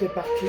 C'est parti.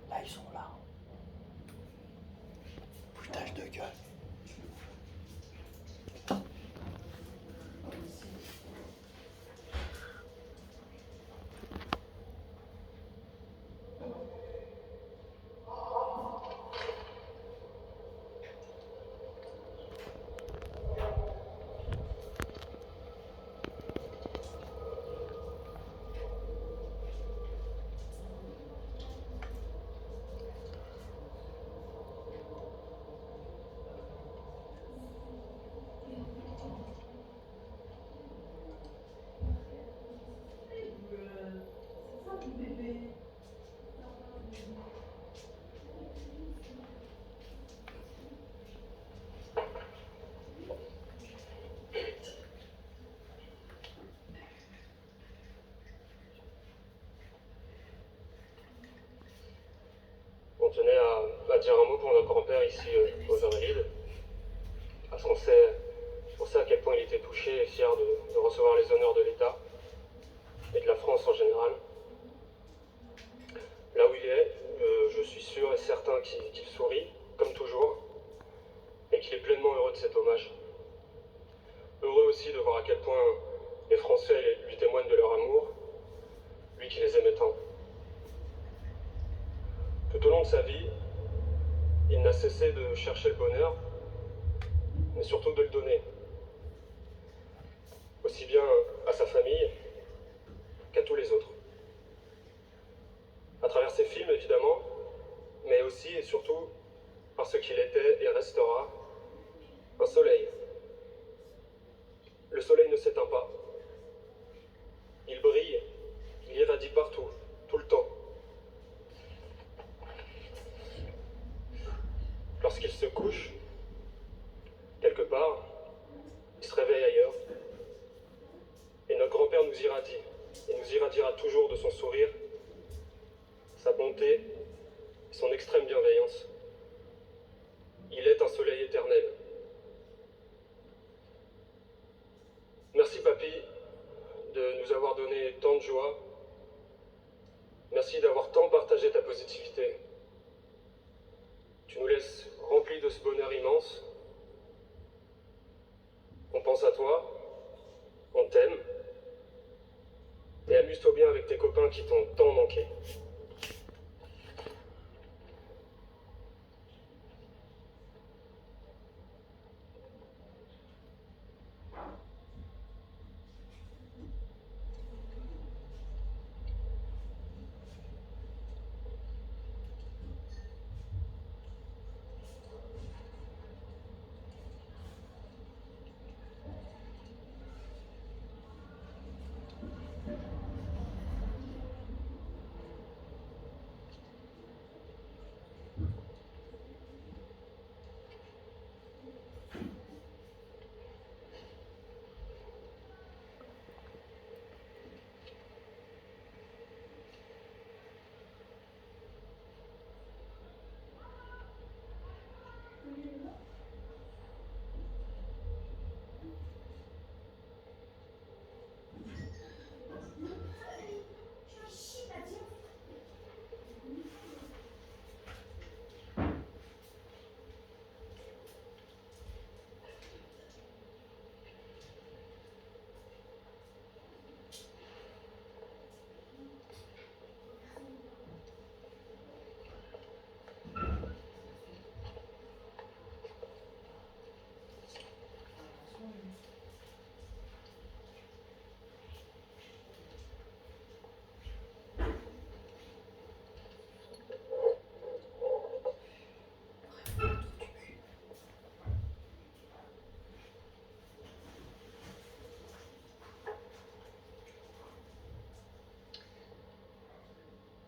Là, ils sont là. Foutage de gueule. On tenait à dire un mot pour notre grand-père ici aux Invalides, parce qu'on sait à quel point il était touché et fier de recevoir les honneurs de l'État et de la France en général. Là où il est, je suis sûr et certain qu'il sourit, comme toujours, et qu'il est pleinement heureux de cet hommage. Heureux aussi de voir à quel point les Français lui témoignent de leur amour, lui qui les aimait tant. Tout au long de sa vie, il n'a cessé de chercher le bonheur, mais surtout de le donner. Aussi bien à sa famille qu'à tous les autres. À travers ses films, évidemment, mais aussi et surtout parce qu'il était et restera un soleil. Le soleil ne s'éteint pas. Il brille, il irradie partout, tout le temps. Lorsqu'il se couche, quelque part, il se réveille ailleurs. Et notre grand-père nous irradie, et nous irradiera toujours de son sourire, sa bonté et son extrême bienveillance. Il est un soleil éternel. Merci papy de nous avoir donné tant de joie. Merci d'avoir tant partagé ta positivité. Tu nous laisses remplis de ce bonheur immense. On pense à toi, on t'aime, et amuse-toi bien avec tes copains qui t'ont tant manqué.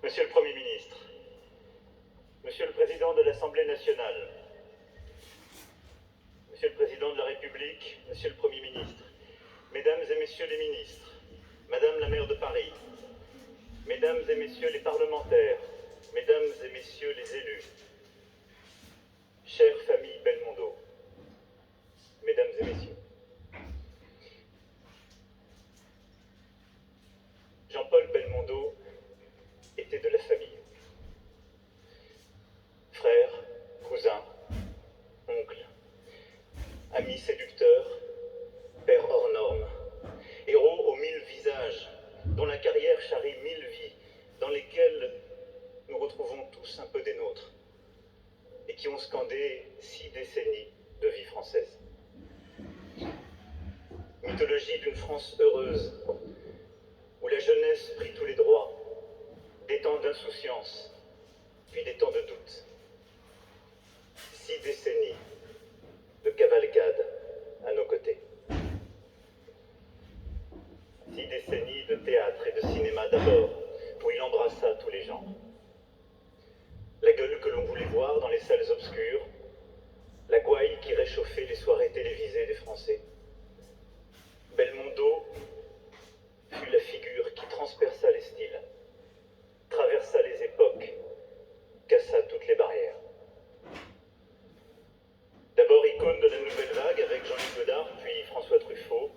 Monsieur le Premier ministre, Monsieur le Président de l'Assemblée nationale, Monsieur le Président de la République, Monsieur le Premier ministre, Mesdames et Messieurs les ministres, Madame la maire de Paris, Mesdames et Messieurs les parlementaires, Mesdames et Messieurs les élus, chère famille Belmondo, tous un peu des nôtres, et qui ont scandé 6 décennies de vie française. Mythologie d'une France heureuse, où la jeunesse prit tous les droits, des temps d'insouciance, puis des temps de doute. 6 décennies de cavalcade à nos côtés. 6 décennies de théâtre et de cinéma d'abord, où il embrassa tous les genres. La gueule que l'on voulait voir dans les salles obscures, la gouaille qui réchauffait les soirées télévisées des Français. Belmondo fut la figure qui transperça les styles, traversa les époques, cassa toutes les barrières. D'abord icône de la nouvelle vague avec Jean-Luc Godard, puis François Truffaut,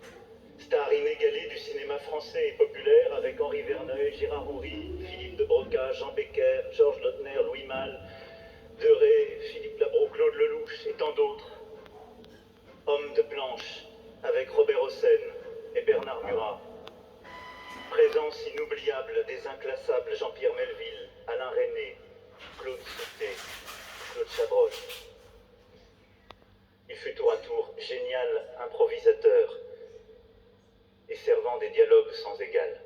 star inégalée du cinéma français et populaire avec Henri Verneuil, Gérard Houry, Philippe de Broca, Jean Becker, Georges Lautner, Louis Malle, Deray, Philippe Labro, Claude Lelouch et tant d'autres. Homme de planche avec Robert Hossein et Bernard Murat. Présence inoubliable des inclassables Jean-Pierre Melville, Alain Resnais, Claude Sauté, Claude Chabrol. Il fut tour à tour génial improvisateur et servant des dialogues sans égal.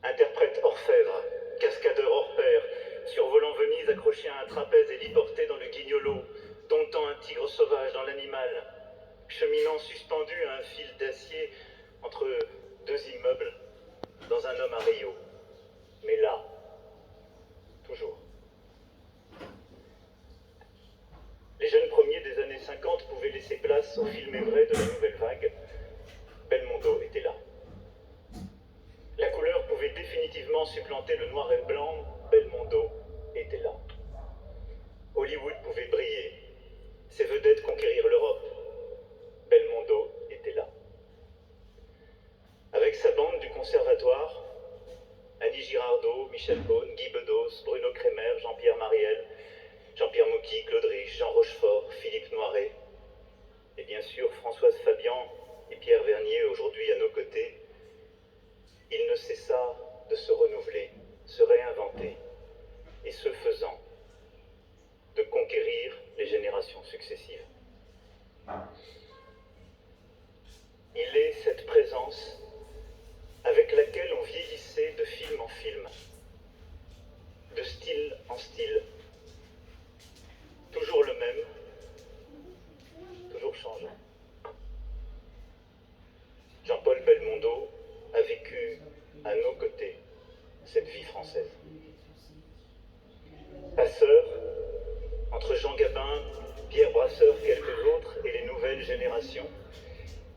Interprète orfèvre, cascadeur hors pair, survolant Venise accroché à un trapèze héliporté dans le Guignolo, domptant un tigre sauvage dans l'animal, cheminant suspendu à un fil d'acier entre 2 immeubles, dans un homme à Rio. Mais là, toujours. Les jeunes premiers des années 50 pouvaient laisser place au film vrai de la nouvelle vague. Belmondo était là. La couleur pouvait définitivement supplanter le noir et blanc. Belmondo était là. Hollywood pouvait briller. Ses vedettes conquérir l'Europe. Belmondo était là. Avec sa bande du conservatoire, Annie Girardot, Michel Beaune, Guy Bedos, Bruno Kremer, Jean-Pierre Mariel, Jean-Pierre Mocky, Claude Rich, Jean Rochefort, Philippe Noiret, et bien sûr Françoise Fabian et Pierre Vernier aujourd'hui à nos côtés, il ne cessa de se renouveler, se réinventer, et ce faisant, de conquérir les générations successives. Il est cette présence avec laquelle on vieillissait de film en film, de style en style, toujours le même, toujours changeant. Jean-Paul Belmondo a vécu à nos côtés cette vie française. Passeur, entre Jean Gabin, Pierre Brasseur, quelques autres et les nouvelles générations,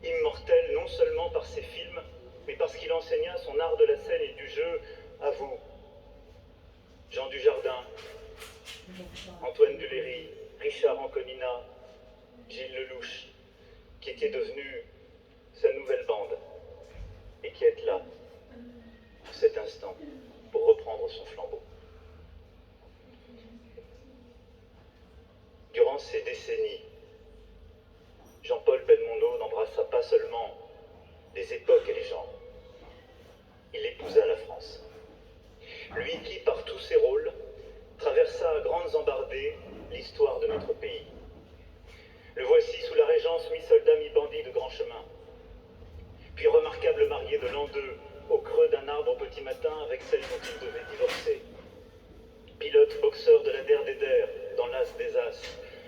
immortel non seulement par ses films, mais parce qu'il enseigna son art de la scène et du jeu à vous. Jean Dujardin, Antoine Duléry, Richard Anconina, Gilles Lelouch, qui était devenu sa nouvelle bande et qui est là, à cet instant, pour reprendre son flambeau. Durant ces décennies, Jean-Paul Belmondo n'embrassa pas seulement les époques et les genres. Il épousa la France. Lui qui, par tous ses rôles, traversa à grandes embardées l'histoire de notre pays. Le voici sous la régence mi-soldat, mi-bandit de grand chemin. Puis remarquable marié de l'an 2, au creux d'un arbre au petit matin avec celle dont il devait divorcer. Pilote boxeur de la der des der, dans l'as des as.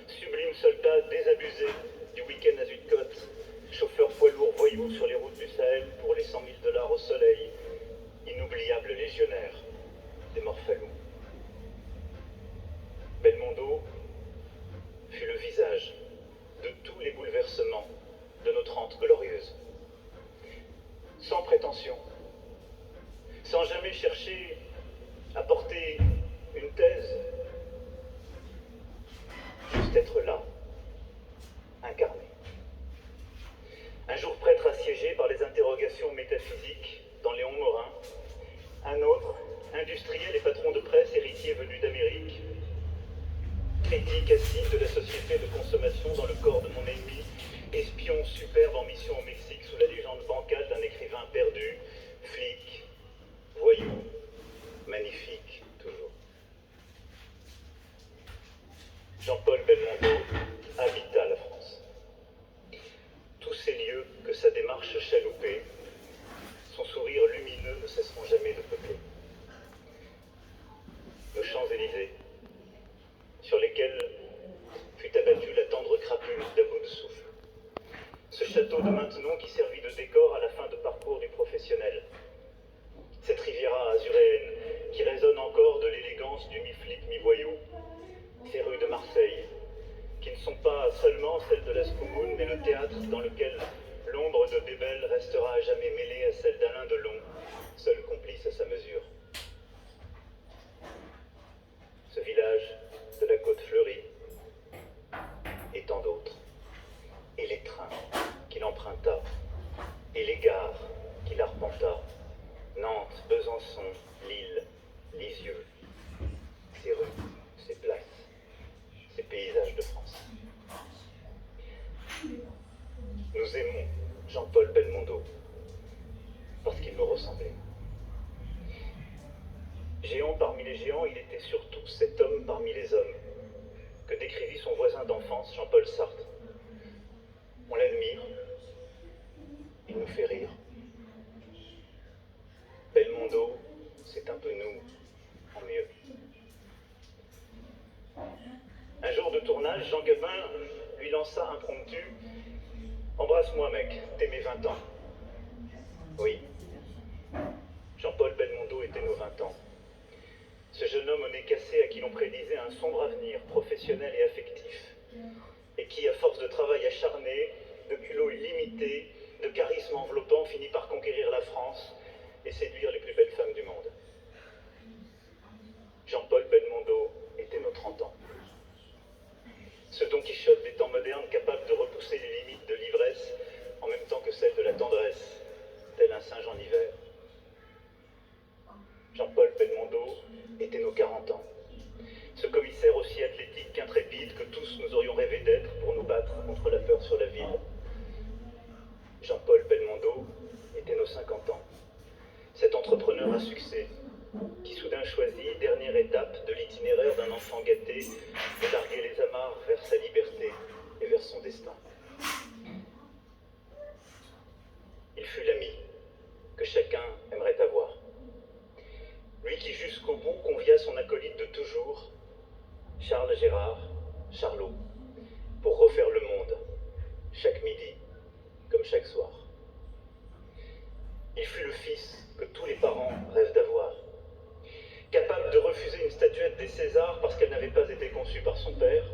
Sublime soldat désabusé du week-end à Zuidcote. Chauffeur poids lourd voyou sur les routes du Sahel pour les 100 000 $ au soleil. Inoubliable légionnaire des Morphalous. Belmondo fut le visage de tous les bouleversements de nos 30 glorieuses. Sans prétention, sans jamais chercher à porter une thèse, juste être là, incarné. Un jour prêtre assiégé par les interrogations métaphysiques dans Léon Morin, un autre, industriel et patron de presse héritier venu d'Amérique, critique acide de la société de consommation dans le corps de mon ennemi, espion superbe en mission au Mexique sous la légende bancale d'un écrivain perdu, flic, voyou, magnifique, toujours. Jean-Paul Belmondo habita la France. Tous ces lieux que sa démarche chaloupée, son sourire lumineux ne cesseront jamais de peupler. Nos Champs-Élysées, sur lesquels fut abattue la tendre crapule d'un bout de souffle. Ce château de Maintenon qui servit de décor à la fin de parcours du professionnel. Cette Riviera azuréenne qui résonne encore de l'élégance du mi-flic mi-voyou. Ces rues de Marseille, qui ne sont pas seulement celles de la Scoumoune, mais le théâtre dans lequel l'ombre de Bébel restera à jamais mêlée à celle d'Alain Delon, seul complice à sa mesure. Ce village de la côte fleurie, et tant d'autres, et les trains qu'il emprunta, et les gares qu'il arpenta, Nantes, Besançon, Lille, Lisieux, ces rues, ces places, ces paysages de France. Nous aimons Jean-Paul Belmondo parce qu'il nous ressemblait. Géant parmi les géants, il était surtout cet homme parmi les hommes que décrivit son voisin d'enfance, Jean-Paul Sartre. On l'admire, il nous fait rire. Belmondo, c'est un peu nous, en mieux. Un jour de tournage, Jean Gabin lui lança impromptu « Embrasse-moi mec, t'es mes 20 ans ». Oui, Jean-Paul Belmondo était nos 20 ans. Ce jeune homme au nez cassé à qui l'on prédisait un sombre avenir professionnel et affectif, et qui, à force de travail acharné, de culot illimité, de charisme enveloppant, finit par conquérir la France et séduire les plus belles femmes du monde. Jean-Paul Belmondo était nos 30 ans. Ce Don Quichotte des temps modernes capable de repousser les limites de l'ivresse en même temps que celles de la tendresse, tel un singe en hiver. Jean-Paul Belmondo était nos 40 ans. Ce commissaire aussi athlétique qu'intrépide que tous nous aurions rêvé d'être pour nous battre contre la peur sur la ville. Jean-Paul Belmondo était nos 50 ans. Cet entrepreneur à succès qui soudain choisit, dernière étape de l'itinéraire d'un enfant gâté, de larguer les amarres vers sa liberté et vers son destin. Il fut l'ami que chacun aimerait avoir. Lui qui jusqu'au bout convia son acolyte de toujours, Charles Gérard, Charlot, pour refaire le monde, chaque midi comme chaque soir. Il fut le fils que tous les parents rêvent d'avoir. Capable de refuser une statuette des Césars parce qu'elle n'avait pas été conçue par son père,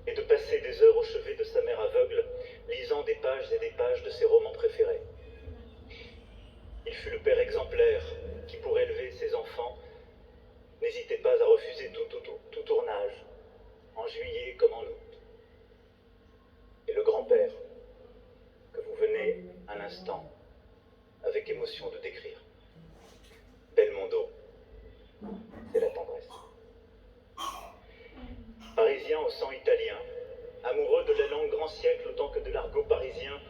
et de passer des heures au chevet de sa mère aveugle, lisant des pages et des pages de ses romans préférés. Il fut le père exemplaire qui, pour élever ses enfants, n'hésitait pas à refuser tout tournage, en juillet comme en août. Et le grand-père, que vous venez un instant, avec émotion de décrire. Belmondo, c'est la tendresse. Parisien au sang italien, amoureux de la langue grand siècle autant que de l'argot parisien,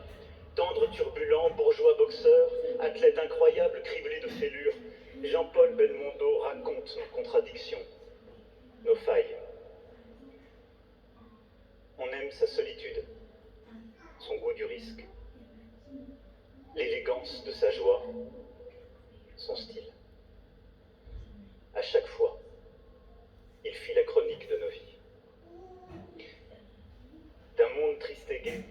tendre, turbulent, bourgeois boxeur, athlète incroyable criblé de fêlures, Jean-Paul Belmondo raconte nos contradictions, nos failles. On aime sa solitude, son goût du risque, l'élégance de sa joie, son style. À chaque fois, il fit la chronique de nos vies. D'un monde triste et gai,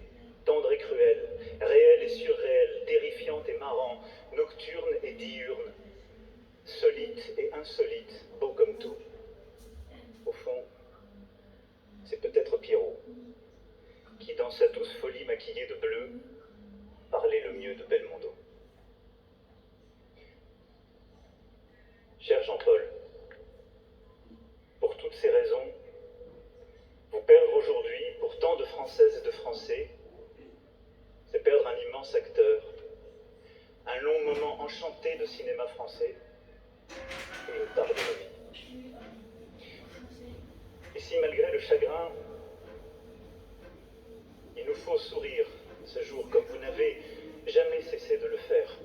tendre et cruel, réel et surréel, terrifiant et marrant, nocturne et diurne, solite et insolite, beau comme tout. Au fond, c'est peut-être Pierrot, qui dans sa douce folie maquillée de bleu, parlait le mieux de Belmondo. Cher Jean-Paul, pour toutes ces raisons, vous perdre aujourd'hui pour tant de Françaises et de Français, c'est perdre un immense acteur, un long moment enchanté de cinéma français et une part de nos vies. Et si malgré le chagrin, il nous faut sourire ce jour comme vous n'avez jamais cessé de le faire,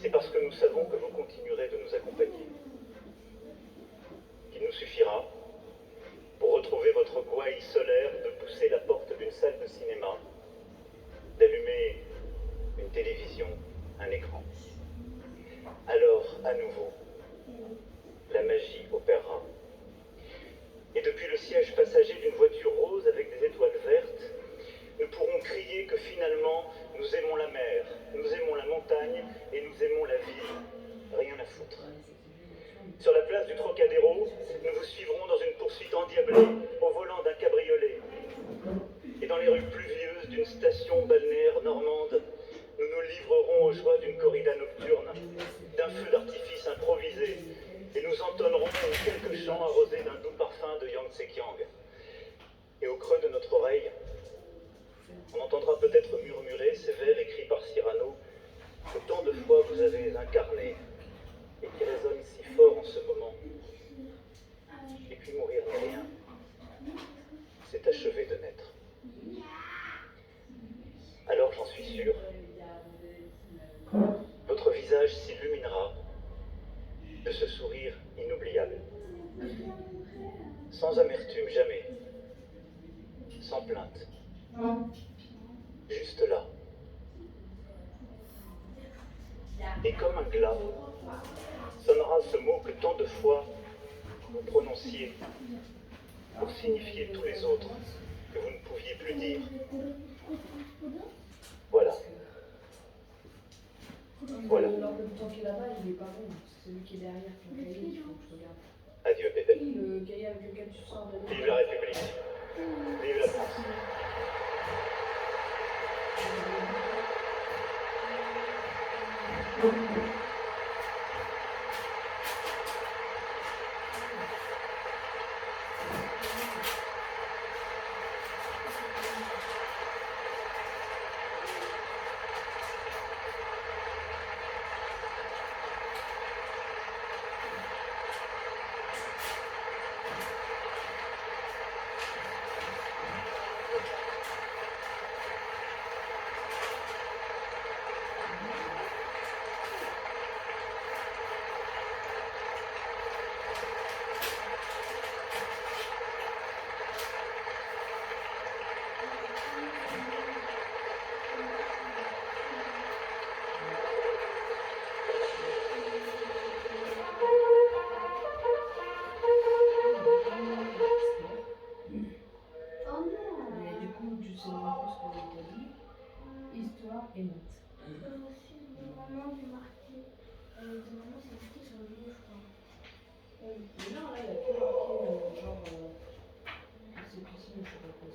c'est parce que nous savons que vous continuerez de nous accompagner. Il nous suffira appareil solaire de pousser la porte d'une salle de cinéma, d'allumer une télévision, un écran. Alors, à nouveau, la magie opérera. Et depuis le siège passager d'une voiture rose avec des étoiles vertes, nous pourrons crier que finalement, nous aimons la mer, nous aimons la montagne et nous aimons la ville. Rien à foutre. Sur la place du Trocadéro, nous vous suivrons dans une poursuite endiablée au volant d'un cabriolet. Et dans les rues pluvieuses d'une station balnéaire normande, nous nous livrerons aux joies d'une corrida nocturne, d'un feu d'artifice improvisé, et nous entonnerons quelques chants arrosés d'un doux parfum de Yang Tse-Kiang. Et au creux de notre oreille, on entendra peut-être murmurer ces vers écrits par Cyrano que tant de fois vous avez incarné et qui résonnent si fort en ce moment. Et puis mourir n'est rien, c'est achever de naître. Alors j'en suis sûr, votre visage s'illuminera de ce sourire inoubliable. Sans amertume, jamais. Sans plainte. Juste là. Et comme un glas, sonnera ce mot que tant de fois vous prononciez pour signifier tous les autres que vous ne pouviez plus dire. Voilà. Voilà. Le bouton qui est là-bas, il est pas bon. C'est celui qui est derrière ton cahier, il faut que je regarde. Adieu, bébé. Oui, le cahier avec lequel tu sors de Vive la République. Vive la France. Histoire et notes. Maman, j'ai marqué. Maman, c'est marqué sur le livre, je crois. Mais non, là, il a plus marqué genre. C'est piscine, je sais pas quoi.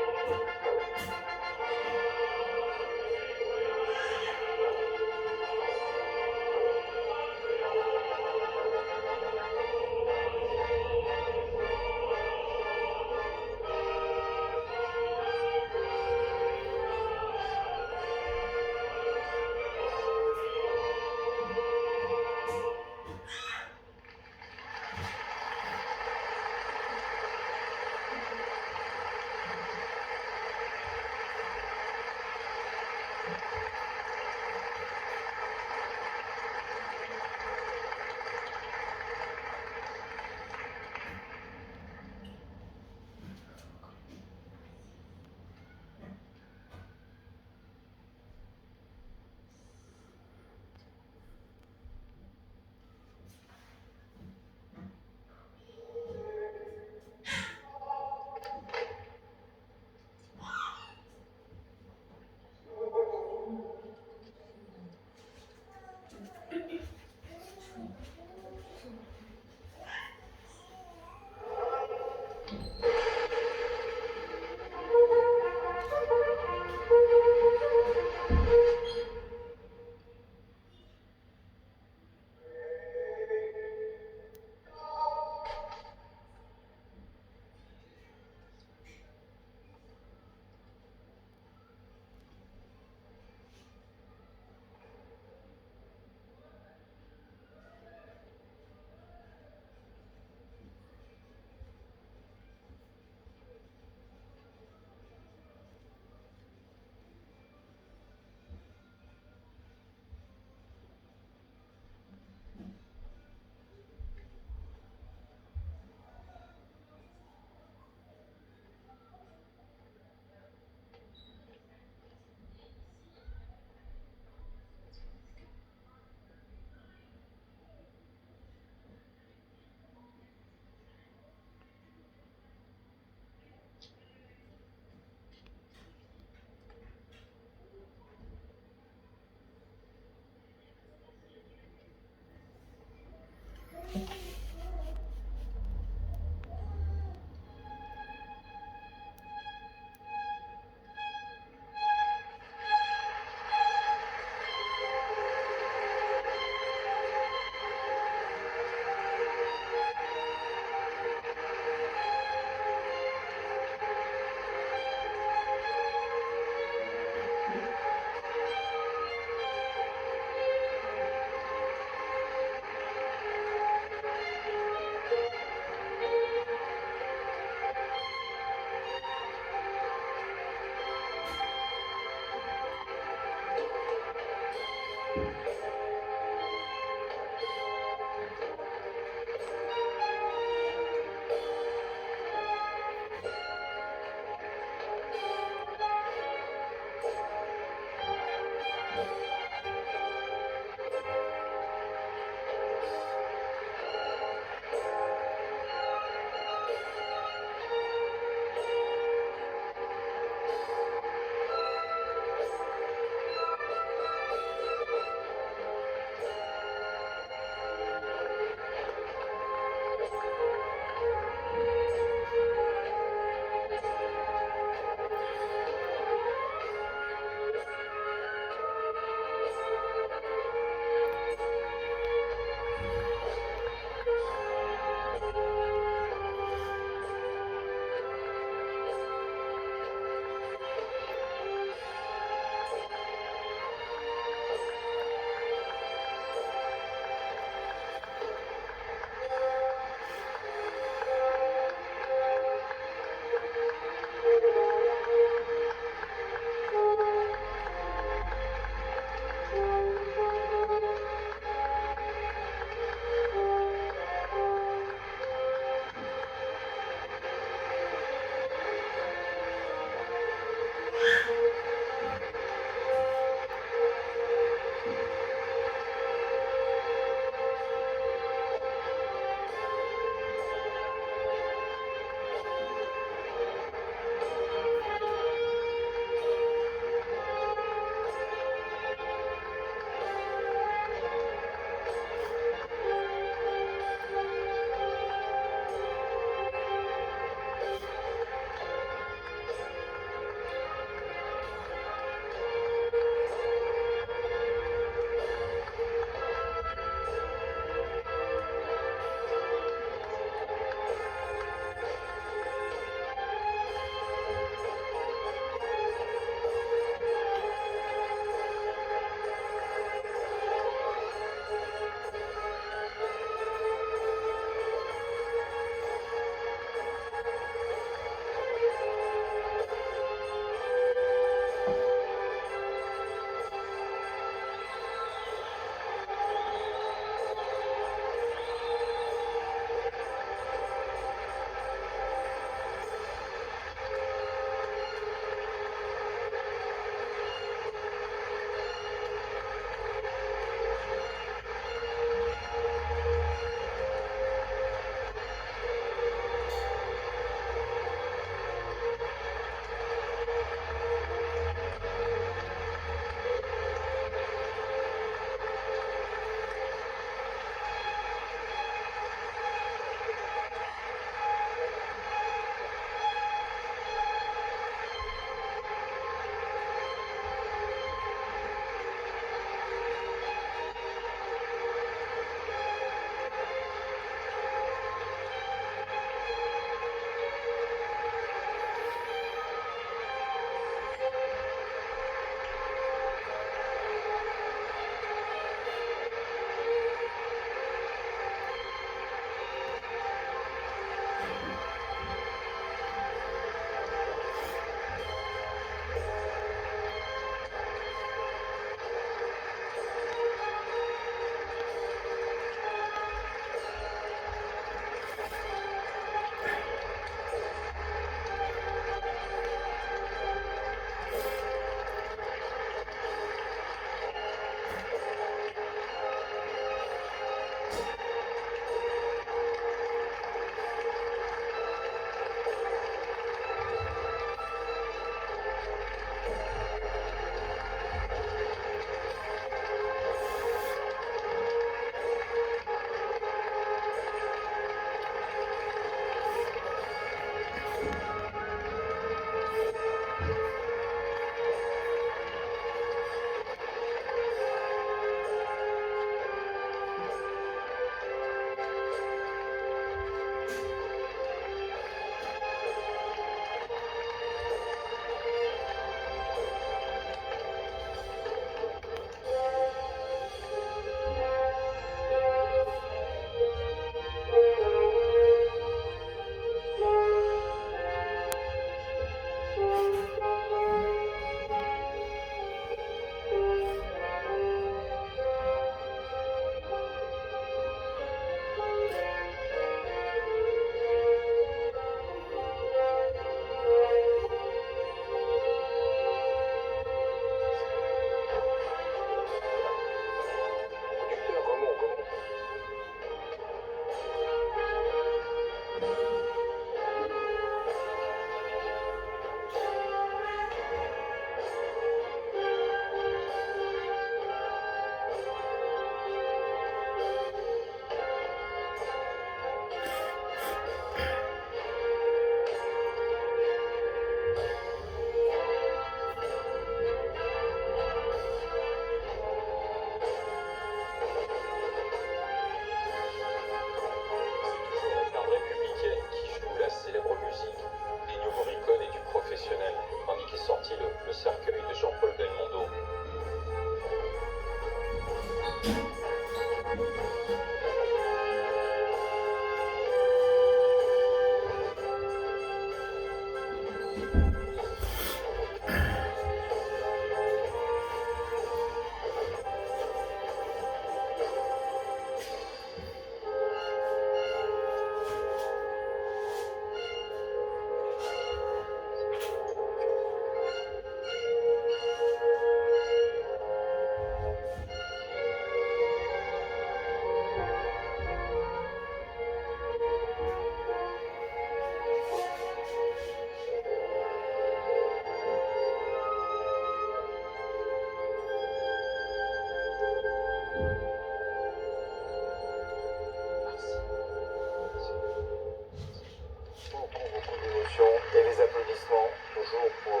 applaudissements, toujours pour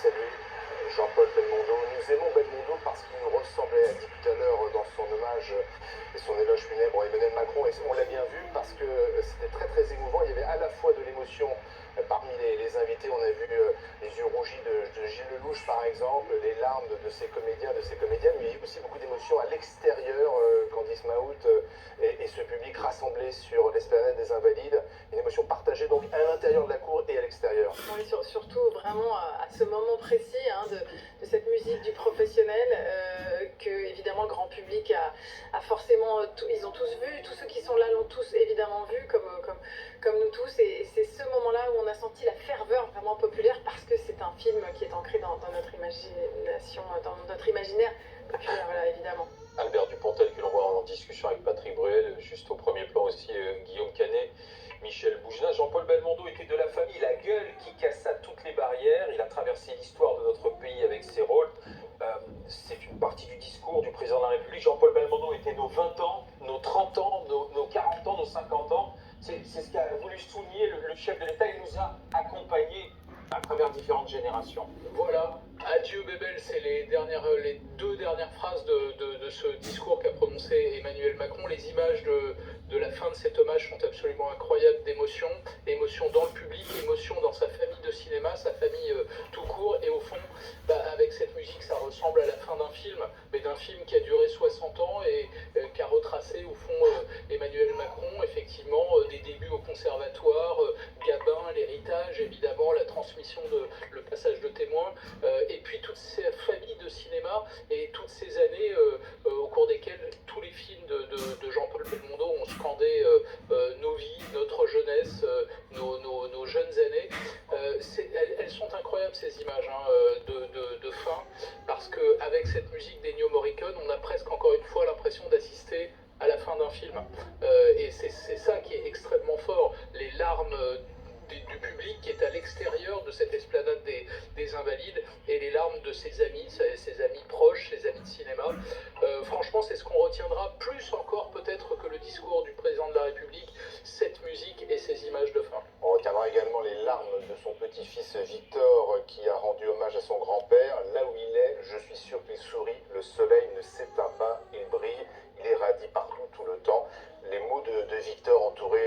saluer Jean-Paul Belmondo. Nous aimons Belmondo parce qu'il nous ressemblait, a dit tout à l'heure dans son hommage et son éloge funèbre à Emmanuel Macron, et on l'a bien vu parce que c'était très très émouvant. Il y avait à la fois de l'émotion parmi les invités. On a vu les yeux rougis de Gilles Lelouch par exemple, les larmes de ses comédiens, de ses comédiennes, mais il y a eu aussi beaucoup d'émotions à l'extérieur, Candice Mahout et ce public rassemblé sur l'esplanade des Invalides, une émotion partagée donc à l'intérieur de la cour et à l'extérieur. Oui, surtout vraiment à ce moment précis de cette musique du professionnel que évidemment le grand public a forcément, ils ont tous vu, tous ceux qui sont là l'ont tous évidemment vu comme nous tous, et c'est ce moment-là où on a senti la ferveur vraiment populaire parce que c'est un film qui est ancré dans notre imagination, dans notre imaginaire populaire, voilà, évidemment. Albert Dupontel que l'on voit en discussion avec Patrick Bruel, juste au premier plan aussi Guillaume Canet, Michel Boujna. Jean-Paul Belmondo était de la famille La Gueule qui cassa toutes les barrières. Il a traversé l'histoire de notre pays avec ses rôles. C'est une partie du discours du président de la République. Jean-Paul Belmondo était nos 20 ans, nos 30 ans, nos 40 ans, nos 50 ans. C'est ce qu'a voulu souligner le chef de l'État. Il nous a accompagnés à travers différentes générations. Voilà, adieu Bébel, c'est les deux dernières phrases de ce discours qu'a prononcé Emmanuel Macron. Les images de la fin de cet hommage sont absolument incroyables d'émotion, émotion dans le public, émotion dans sa famille de cinéma, sa famille tout court, et au fond, avec cette musique, ça ressemble à la fin d'un film, mais d'un film qui a duré 60 ans et qui a retracé au fond Emmanuel Macron, effectivement, des débuts au conservatoire, Gabin, l'héritage, évidemment, la transmission le passage de témoin, et puis toute cette famille de cinéma et toutes ces années au cours desquelles tous les films de Jean-Paul Belmondo ont scandé nos vies, notre jeunesse, nos jeunes années. Elles sont incroyables ces images de fin, parce qu'avec cette musique d'Ennio Morricone, on a presque encore une fois l'impression d'assister à la fin d'un film. Et c'est ça qui est extrêmement fort, les larmes du public qui est à l'extérieur de cette esplanade des Invalides, et les larmes de ses amis proches, ses amis de cinéma. Franchement, c'est ce qu'on retiendra plus encore peut-être que le discours du président de la République, cette musique et ces images de fin. On retiendra également les larmes de son petit-fils Victor qui a rendu hommage à son grand-père. Là où il est, je suis sûr qu'il sourit, le soleil ne s'éteint pas, il brille, il irradie partout tout le temps. Les mots de Victor entouré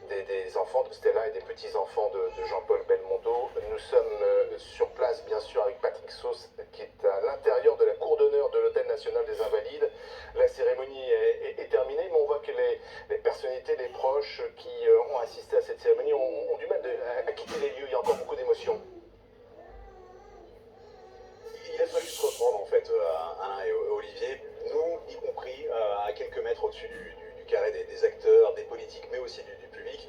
des enfants de Stella et des petits-enfants de Jean-Paul Belmondo. Nous sommes sur place bien sûr avec Patrick Sauce qui est à l'intérieur de la cour d'honneur de l'Hôtel National des Invalides. La cérémonie est terminée, mais on voit que les personnalités, les proches qui ont assisté à cette cérémonie ont du mal à quitter les lieux. Il y a encore beaucoup d'émotions. Il a fallu se reprendre en fait, Alain et Olivier, nous y compris, à quelques mètres au-dessus du carré des acteurs, des politiques, mais aussi du public.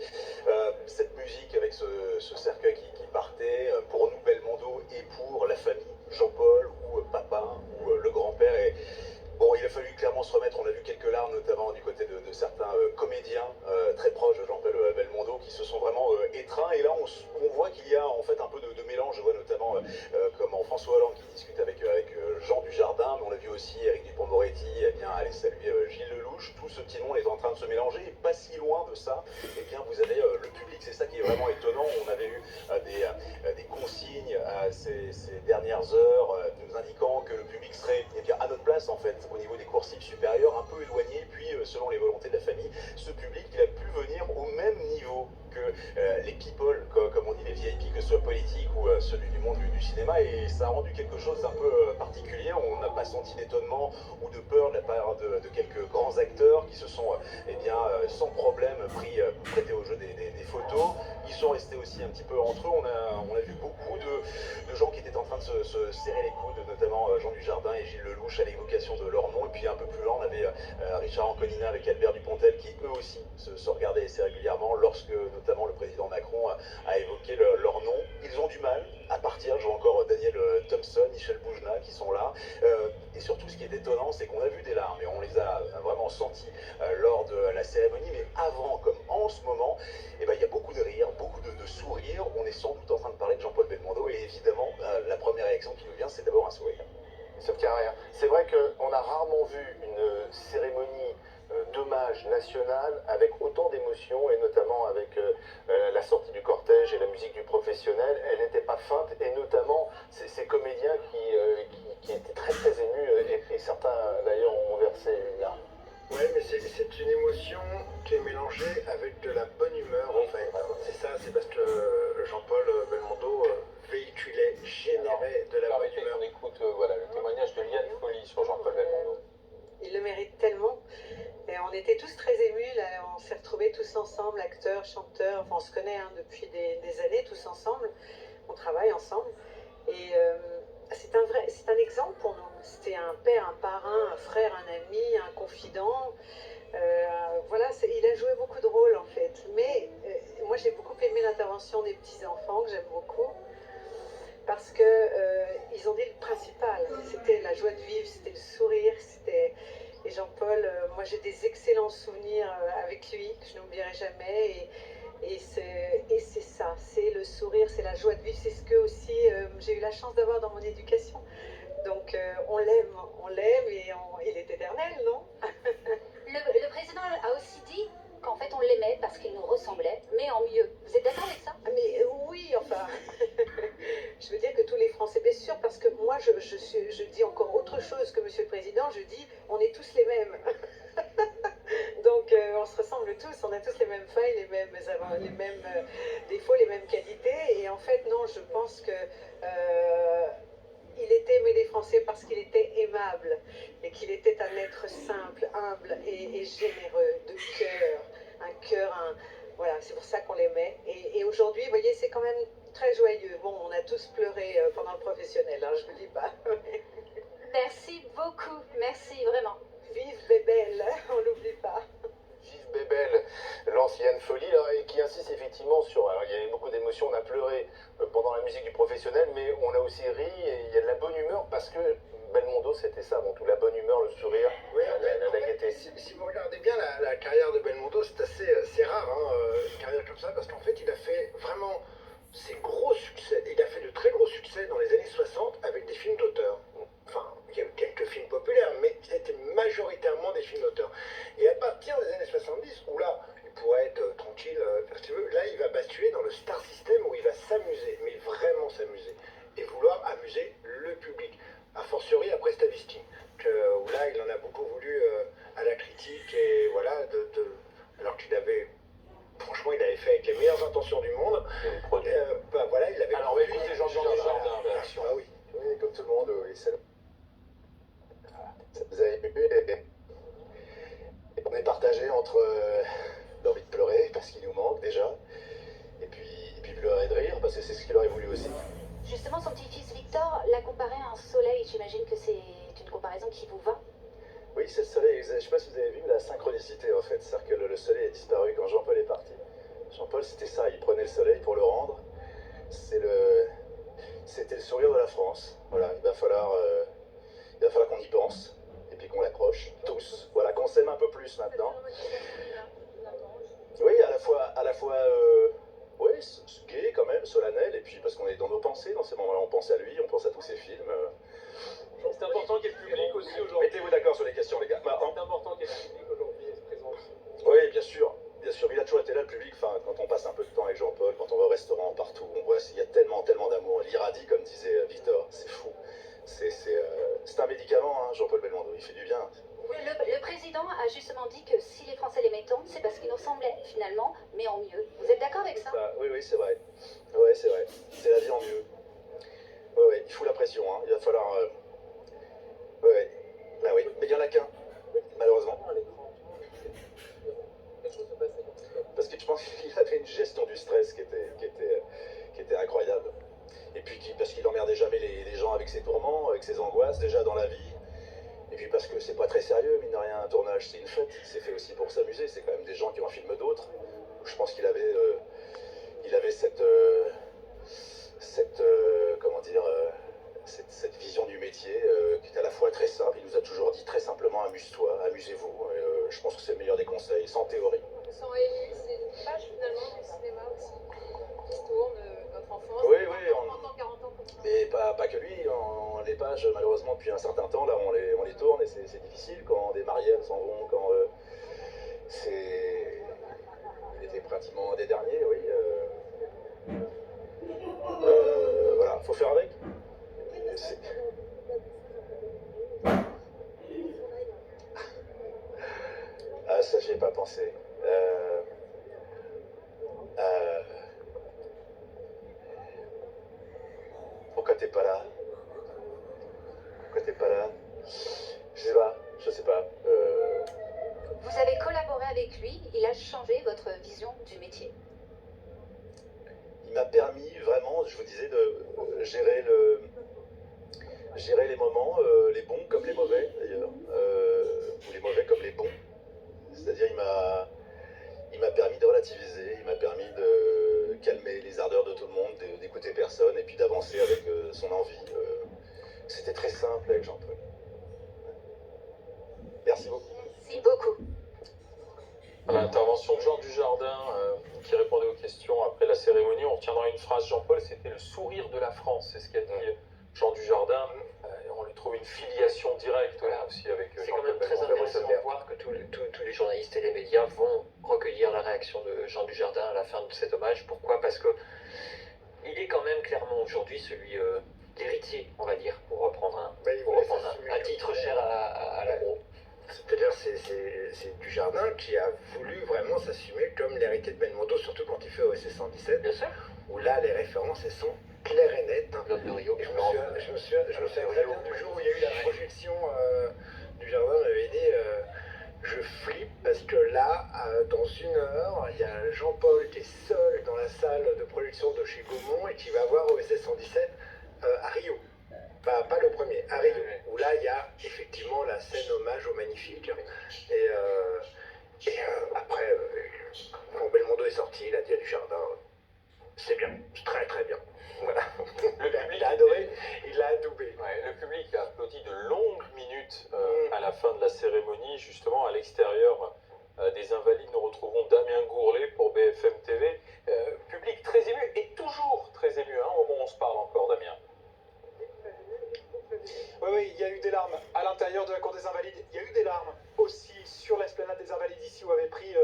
Cette musique avec ce cercueil qui partait, pour nous Belmondo et pour la famille, Jean-Paul ou papa ou le grand-père. Et bon, il a fallu clairement se remettre. On a vu quelques larmes, notamment du côté de certains comédiens très proches de Jean-Paul Belmondo qui se sont vraiment étreints. Et là, on voit qu'il y a en fait un peu de mélange. Je vois notamment comment François Hollande qui discute avec Jean Dujardin, mais on a vu aussi Éric Dupond-Moretti aller saluer Gilles Lelouch. Tout ce petit monde est en train de se mélanger. Et pas si loin de ça, eh bien, vous avez le public. C'est ça qui est vraiment étonnant. On avait eu des consignes ces dernières heures nous indiquant que le public serait à notre place en fait, au niveau des coursives supérieures, un peu éloigné, puis selon les volontés de la famille, ce public il a pu venir au même niveau que les people, comme on dit, les VIP, que ce soit politique ou ceux du monde du cinéma, et ça a rendu quelque chose d'un peu particulier. On n'a pas senti d'étonnement ou de peur de la part de quelques grands acteurs qui se sont sans problème prêtés au jeu des photos. Ils sont restés aussi un petit peu entre eux. On a vu beaucoup de gens qui étaient en train de se serrer les coudes, notamment Jean Dujardin et Gilles Lelouch à l'évocation de leur nom. Et puis un peu plus loin, on avait Richard Anconina avec Albert Dupontel qui eux aussi se regardaient assez régulièrement lorsque notamment le président Macron a évoqué leur nom. Ils ont du mal à partir. Je vois encore Daniel Thompson, Michel Boujna qui sont là. Et surtout, ce qui est étonnant, c'est qu'on a vu des larmes et on les a vraiment senties lors de la cérémonie. Mais avant, comme en ce moment, il y a beaucoup de rires, beaucoup de sourires. On est sans doute en train de parler de Jean-Paul Belmondo. Et évidemment, la première réaction qui nous vient, c'est d'abord un sourire. Sauf Carrère, c'est vrai qu'on a rarement vu une cérémonie d'hommage national avec autant d'émotions, et notamment avec la sortie du cortège et la musique du professionnel. professionnel, elle n'était pas feinte, et notamment ces comédiens qui étaient très très émus, et certains d'ailleurs ont versé une larme. Ouais, mais c'est une émotion qui est mélangée avec de la bonne humeur, en fait. C'est ça, c'est parce que Jean-Paul Belmondo véhiculait, générait de la bonne humeur. On écoute voilà, le témoignage de Liane Folly sur Jean-Paul Belmondo. Il le mérite tellement. Et on était tous très émus, là, on s'est retrouvés tous ensemble, acteurs, chanteurs, enfin on se connaît hein, depuis des années tous ensemble, on travaille ensemble. Et c'est un exemple pour nous. C'était un père, un parrain, un frère, un ami, un confident. Voilà, il a joué beaucoup de rôles en fait. Mais moi j'ai beaucoup aimé l'intervention des petits-enfants, que j'aime beaucoup. Parce que ils ont dit le principal, c'était la joie de vivre, c'était le sourire, c'était... Et Jean-Paul, moi j'ai des excellents souvenirs avec lui, que je n'oublierai jamais. Et c'est ça, c'est le sourire, c'est la joie de vivre, c'est ce que aussi j'ai eu la chance d'avoir dans mon éducation. Donc on l'aime et il est éternel, non? Le président a aussi dit qu'en fait on l'aimait parce qu'il nous ressemblait, mais en mieux. Vous êtes d'accord avec ça? Mais oui, enfin, je veux dire que tous les Français, bien sûr, parce que moi je dis encore autre chose que Monsieur le Président, je dis on est tous les mêmes. Donc on se ressemble tous, on a tous les mêmes failles, les mêmes défauts, les mêmes qualités. Et en fait, non, je pense que il était aimé des Français parce qu'il était aimable et qu'il était un être simple, humble et généreux, de cœur. Un cœur, voilà, c'est pour ça qu'on l'aimait. Et aujourd'hui, vous voyez, c'est quand même très joyeux. Bon, on a tous pleuré pendant le professionnel, hein, je vous dis pas. Merci beaucoup, merci vraiment. Vive Bébel, on l'oublie pas. Vive Bébel, l'ancienne folie, là, et qui insiste effectivement sur... Alors, il y avait beaucoup d'émotions, on a pleuré pendant la musique du professionnel, mais on a aussi ri, et il y a de la bonne humeur, parce que Belmondo, c'était ça, avant tout, la bonne humeur, le sourire, Oui, la gaieté. Si vous regardez bien la carrière de Belmondo, c'est rare, hein, une carrière comme ça, parce qu'en fait, il a fait vraiment ses gros succès. Il a fait de très gros succès dans les années 60 avec des films d'auteur. Enfin, il y a eu quelques films populaires, mais c'était majoritairement des films d'auteur. Et à partir des années 70, où là, il pourrait être tranquille, faire ce qu'il veut, là, il va basculer dans le star system où il va s'amuser, mais vraiment s'amuser, et vouloir amuser le public. A fortiori après Stavisky, où là, il en a beaucoup voulu à la critique, et voilà, alors qu'il avait... Franchement, il avait fait avec les meilleures intentions du monde. Voilà, il avait... Alors, on va écouter Jean-Jardin, réaction. Ah oui. Oui, comme tout le monde, oui, c'est... Vous avez vu, on est partagé entre l'envie de pleurer, parce qu'il nous manque déjà, et puis pleurer de rire, parce que c'est ce qu'il aurait voulu aussi. Justement, son petit-fils Victor l'a comparé à un soleil. J'imagine que c'est une comparaison qui vous va. Oui, c'est le soleil. Je ne sais pas si vous avez vu la synchronicité, en fait. C'est-à-dire que le soleil a disparu quand Jean-Paul est parti. Jean-Paul, c'était ça. Il prenait le soleil pour le rendre. C'était le sourire de la France. Voilà, il va falloir qu'on y pense. Et puis qu'on l'accroche, tous. Voilà, qu'on s'aime un peu plus maintenant. Oui, à la fois oui, gai quand même, solennel, et puis parce qu'on est dans nos pensées, dans ces moments-là, on pense à lui, on pense à tous ses films. C'est important qu'il y ait le public aussi aujourd'hui. Mettez-vous d'accord sur les questions, les gars. C'est important qu'il y ait le public aujourd'hui présent aussi. Oui, bien sûr. Bien sûr, il a toujours été là, le public. Enfin, quand on passe un peu de temps avec Jean-Paul, quand on va au restaurant, partout, on voit qu'il y a tellement d'amour. L'irradie, comme disait Victor, c'est fou. C'est un médicament, hein, Jean-Paul Belmondo, il fait du bien. Le président a justement dit que si les Français l'aimaient tant, c'est parce qu'il nous semblait finalement, mais en mieux. Vous êtes d'accord avec ça? Oui, c'est vrai. Oui, c'est vrai. C'est la vie en mieux. Oui, il fout la pression, hein. Il va falloir... Oui. Bah oui, mais il n'y en a qu'un, malheureusement. Parce que je pense qu'il avait une gestion du stress qui était incroyable. Et puis parce qu'il emmerdait jamais les gens avec ses tourments, avec ses angoisses, déjà dans la vie. Et puis parce que c'est pas très sérieux, mine de rien, un tournage, c'est une fête. C'est fait aussi pour s'amuser, c'est quand même des gens qui en filment d'autres. Je pense qu'il avait, cette vision du métier qui est à la fois très simple. Il nous a toujours dit très simplement, amuse-toi, amusez-vous. Je pense que c'est le meilleur des conseils, sans théorie. Sans Élie, c'est une page finalement du cinéma aussi, qui se tourne, notre enfance, Oui, 30 ans, 40 ans. Mais pas que lui, les pages, malheureusement, depuis un certain temps, là, on les tourne et c'est difficile quand des mariés s'en vont, quand il était pratiquement un des derniers, oui. t'es pas là? Pourquoi t'es pas là? Je sais pas, je sais pas. Vous avez collaboré avec lui, il a changé votre vision du métier. Il m'a permis vraiment, je vous disais, de gérer les moments, les bons comme les mauvais d'ailleurs, ou les mauvais comme les bons. C'est-à-dire il m'a permis de relativiser, il m'a permis de calmer les ardeurs de tout le monde, d'écouter personne et puis d'avancer avec son envie. C'était très simple avec Jean-Paul. Merci beaucoup. Merci beaucoup. L'intervention de Jean Dujardin qui répondait aux questions après la cérémonie, on retiendra une phrase, Jean-Paul, c'était le sourire de la France, c'est ce qu'a dit Jean Dujardin. On lui trouve une filiation directe là aussi avec C'est quand même très intéressant de voir que tous les journalistes et les médias vont recueillir la réaction de Jean Dujardin à la fin de cet hommage. Pourquoi? Parce que il est quand même clairement aujourd'hui celui l'héritier, on va dire, pour reprendre un titre cher à l'agro. C'est-à-dire c'est Dujardin qui a voulu vraiment s'assumer comme l'héritier de Belmondo, surtout quand il fait OSS 117, Bien sûr. où là les références elles sont claires et nettes. L'homme de Rio. Et je me souviens très bien du jour où il y a eu la projection, Dujardin m'avait dit je flippe parce que là, dans 1 heure, il y a Jean-Paul qui est seul dans la salle de production de chez Gaumont et qui va voir OSS 117 à Rio. Pas le premier, à Rio, où là il y a effectivement la scène hommage au Magnifique. Et après, quand Belmondo est sorti, il a dit à Dujardin, c'est bien, c'est très très bien. Voilà. Le public il a adoré, il l'a adoubé. Ouais, le public a applaudi de longues minutes à la fin de la cérémonie, justement à l'extérieur des Invalides. Nous retrouvons Damien Gourlet pour BFM TV. Public très ému et toujours très ému, hein, au moment où on se parle encore, Damien. Oui, il y a eu des larmes à l'intérieur de la cour des Invalides. Il y a eu des larmes aussi sur l'esplanade des Invalides ici où avaient pris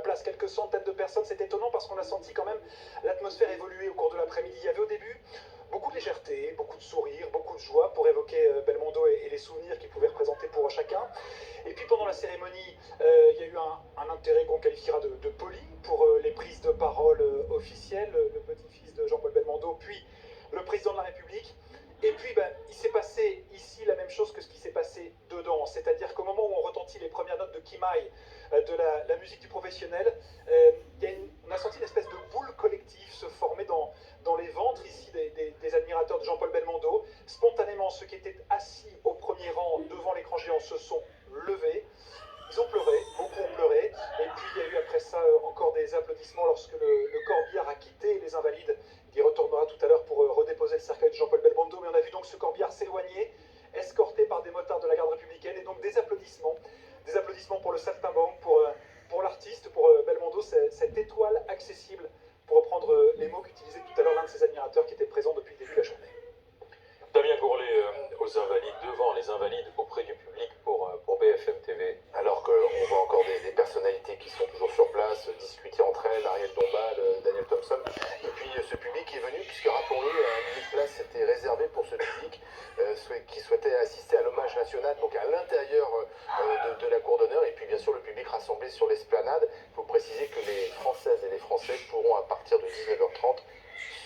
place quelques centaines de personnes. C'est étonnant parce qu'on a senti quand même l'atmosphère évoluer au cours de l'après-midi. Il y avait au début beaucoup de légèreté, beaucoup de sourires, beaucoup de joie pour évoquer Belmondo et les souvenirs qu'il pouvait représenter pour chacun. Et puis pendant la cérémonie, il y a eu un intérêt qu'on qualifiera de poli pour les prises de parole officielles, le petit-fils de Jean-Paul Belmondo, puis le président de la République. Et puis, il s'est passé ici la même chose que ce qui s'est passé dedans. C'est-à-dire qu'au moment où on retentit les premières notes de Kimai, de la musique du professionnel, on a senti une espèce de boule collective se former dans les ventres ici des admirateurs de Jean-Paul Belmondo. Spontanément, ceux qui étaient assis au premier rang devant l'écran géant se sont levés. Ils ont pleuré, beaucoup ont pleuré. Et puis, il y a eu après ça encore des applaudissements lorsque le corbillard a quitté les Invalides. Il retournera tout à l'heure pour redéposer le cercueil de Jean-Paul Belmondo. Mais on a vu donc ce corbillard s'éloigner, escorté par des motards de la garde républicaine. Et donc des applaudissements pour le saltimbanque, pour l'artiste, pour Belmondo, cette étoile accessible, pour reprendre les mots qu'utilisait tout à l'heure l'un de ses admirateurs qui était présent depuis le début de la journée. Damien Gourlet aux Invalides, devant les Invalides, auprès du public pour BFM TV. Alors qu'on voit encore des personnalités qui sont toujours sur place, discuter entre elles, Ariel Dombal, Daniel Thompson. Et puis ce public est venu, puisque rappelons-le, un millier de places était réservé pour ce public qui souhaitait assister à l'hommage national, donc à l'intérieur de la cour d'honneur. Et puis bien sûr le public rassemblé sur l'esplanade. Il faut préciser que les Françaises et les Français pourront à partir de 19h30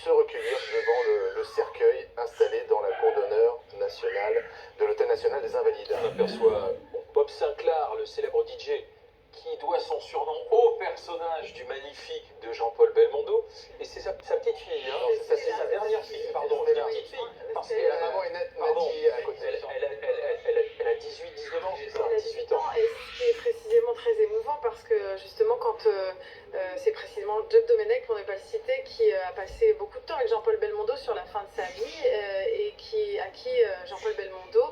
se recueillir devant le cercueil installé dans la cour d'honneur nationale de l'Hôtel National des Invalides. On aperçoit Bob Sinclair, le célèbre DJ, qui doit son surnom au personnage du Magnifique de Jean-Paul Belmondo. Et c'est sa petite fille, hein. C'est sa dernière fille, pardon, sa petite fille. Parce que la maman est nette, à côté. Elle a 18-19 ans, c'est ça, 18 ans. Et ce qui est précisément très émouvant parce que justement quand c'est précisément Job Domenech, pour ne pas le citer, qui a passé beaucoup de temps avec Jean-Paul Belmondo sur la fin de sa vie et à qui Jean-Paul Belmondo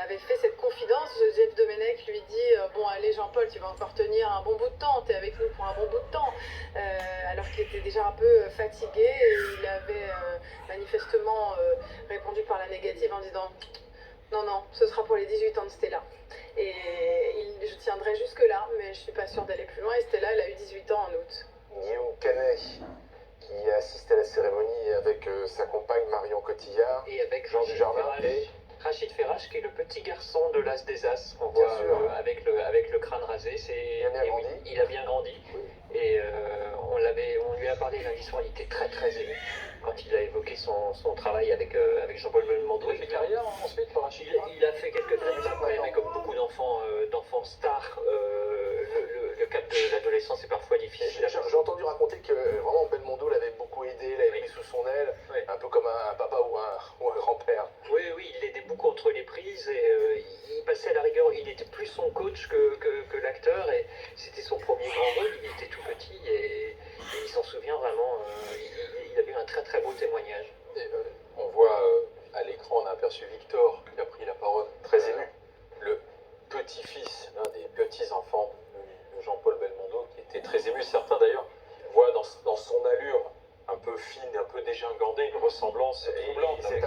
avait fait cette confidence. Jeff Domenech lui dit bon allez Jean-Paul, tu vas encore tenir un bon bout de temps, t'es avec nous pour un bon bout de temps, alors qu'il était déjà un peu fatigué et il avait manifestement répondu par la négative en disant non, ce sera pour les 18 ans de Stella. Et je tiendrai jusque là, mais je suis pas sûre d'aller plus loin. Et Stella, elle a eu 18 ans en août. Guillaume Canet, qui a assisté à la cérémonie avec sa compagne Marion Cotillard, Et avec Jean Dujardin et Rachid Ferrache, qui est le petit garçon de l'As des As, qu'on voit avec le crâne rasé. Il a bien grandi. Et on lui a parlé lundi soir, il était très très ému quand il a évoqué son son travail avec Jean-Paul Belmondo. Il a fait carrière ensuite par Rachid. Il a fait quelques années après, mais comme beaucoup d'enfants stars, le cap de l'adolescence est parfois difficile. J'ai entendu raconter que vraiment Belmondo l'avait beaucoup aidé, l'avait pris sous son aile, un peu comme un papa ou un grand-père. Oui, il l'aidait beaucoup entre les prises et il passait à la rigueur. Il était plus son coach que l'acteur et c'était son premier grand rôle. Il était tout petit et il s'en souvient vraiment. Il avait eu un très très beau témoignage. Et, on voit à l'écran, on a aperçu Victor qui a pris la parole, très ému. Le petit-fils, l'un des petits-enfants de Jean-Paul Belmondo, qui était très ému. Certains d'ailleurs voient dans son allure un peu fine, un peu dégingandée, une ressemblance troublante. C'est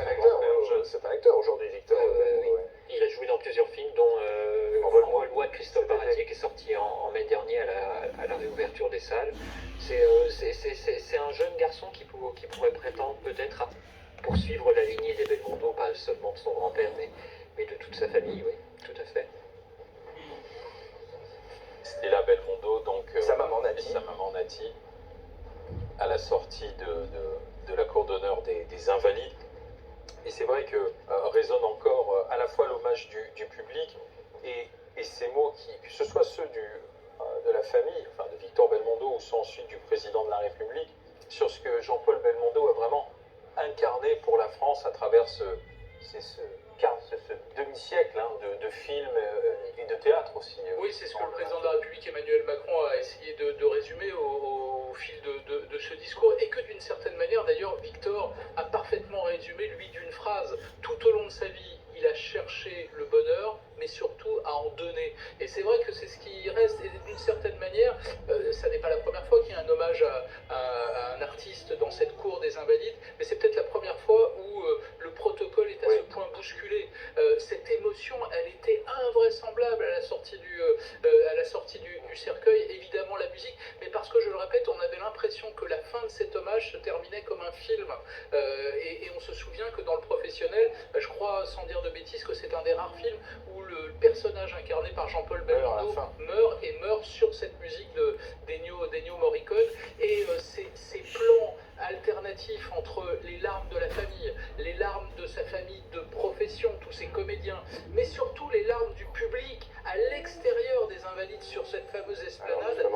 un acteur aujourd'hui, Victor. Oui. Il a joué dans plusieurs films, dont Envol-moi de Christophe Baratier, qui est sorti en mai dernier à la réouverture des salles. C'est un jeune garçon qui pourrait prétendre peut-être à poursuivre la lignée des Belmondo, pas seulement de son grand-père, mais de toute sa famille, oui, tout à fait. Stella Belmondo, donc sa maman Nati, à la sortie de la cour d'honneur des Invalides. Et c'est vrai que résonne encore à la fois l'hommage du public et ces mots que ce soit ceux de la famille, enfin de Victor Belmondo ou ceux ensuite du président de la République, sur ce que Jean-Paul Belmondo a vraiment incarné pour la France à travers ce demi-siècle de films et de théâtre aussi. Oui, c'est ce que le président de la République, Emmanuel Macron, a essayé de résumer au fil de ce discours, et que d'une certaine manière, d'ailleurs, Victor a parfaitement résumé, lui, d'une phrase. Tout au long de sa vie, il a cherché le bonheur, mais surtout à en donner. Et c'est vrai que c'est ce qui reste, et d'une certaine manière, ça n'est pas la première fois qu'il y a un hommage à un artiste dans cette cour des Invalides, mais c'est peut-être la première fois où le protocole est à ce point bousculé. Cette émotion, elle était invraisemblable à la sortie du cercueil, évidemment la musique, mais parce que, je le répète, on avait l'impression que la fin de cet hommage se terminait comme un film. Et on se souvient que dans Le Professionnel, je crois, sans dire de bêtises, que c'est un des rares films où le personnage incarné par Jean-Paul Belmondo meurt sur cette musique d'Ennio Morricone. Et ces plans alternatifs entre les larmes de la famille, les larmes de sa famille de profession, tous ces comédiens, mais surtout les larmes du public à l'extérieur des Invalides sur cette fameuse esplanade,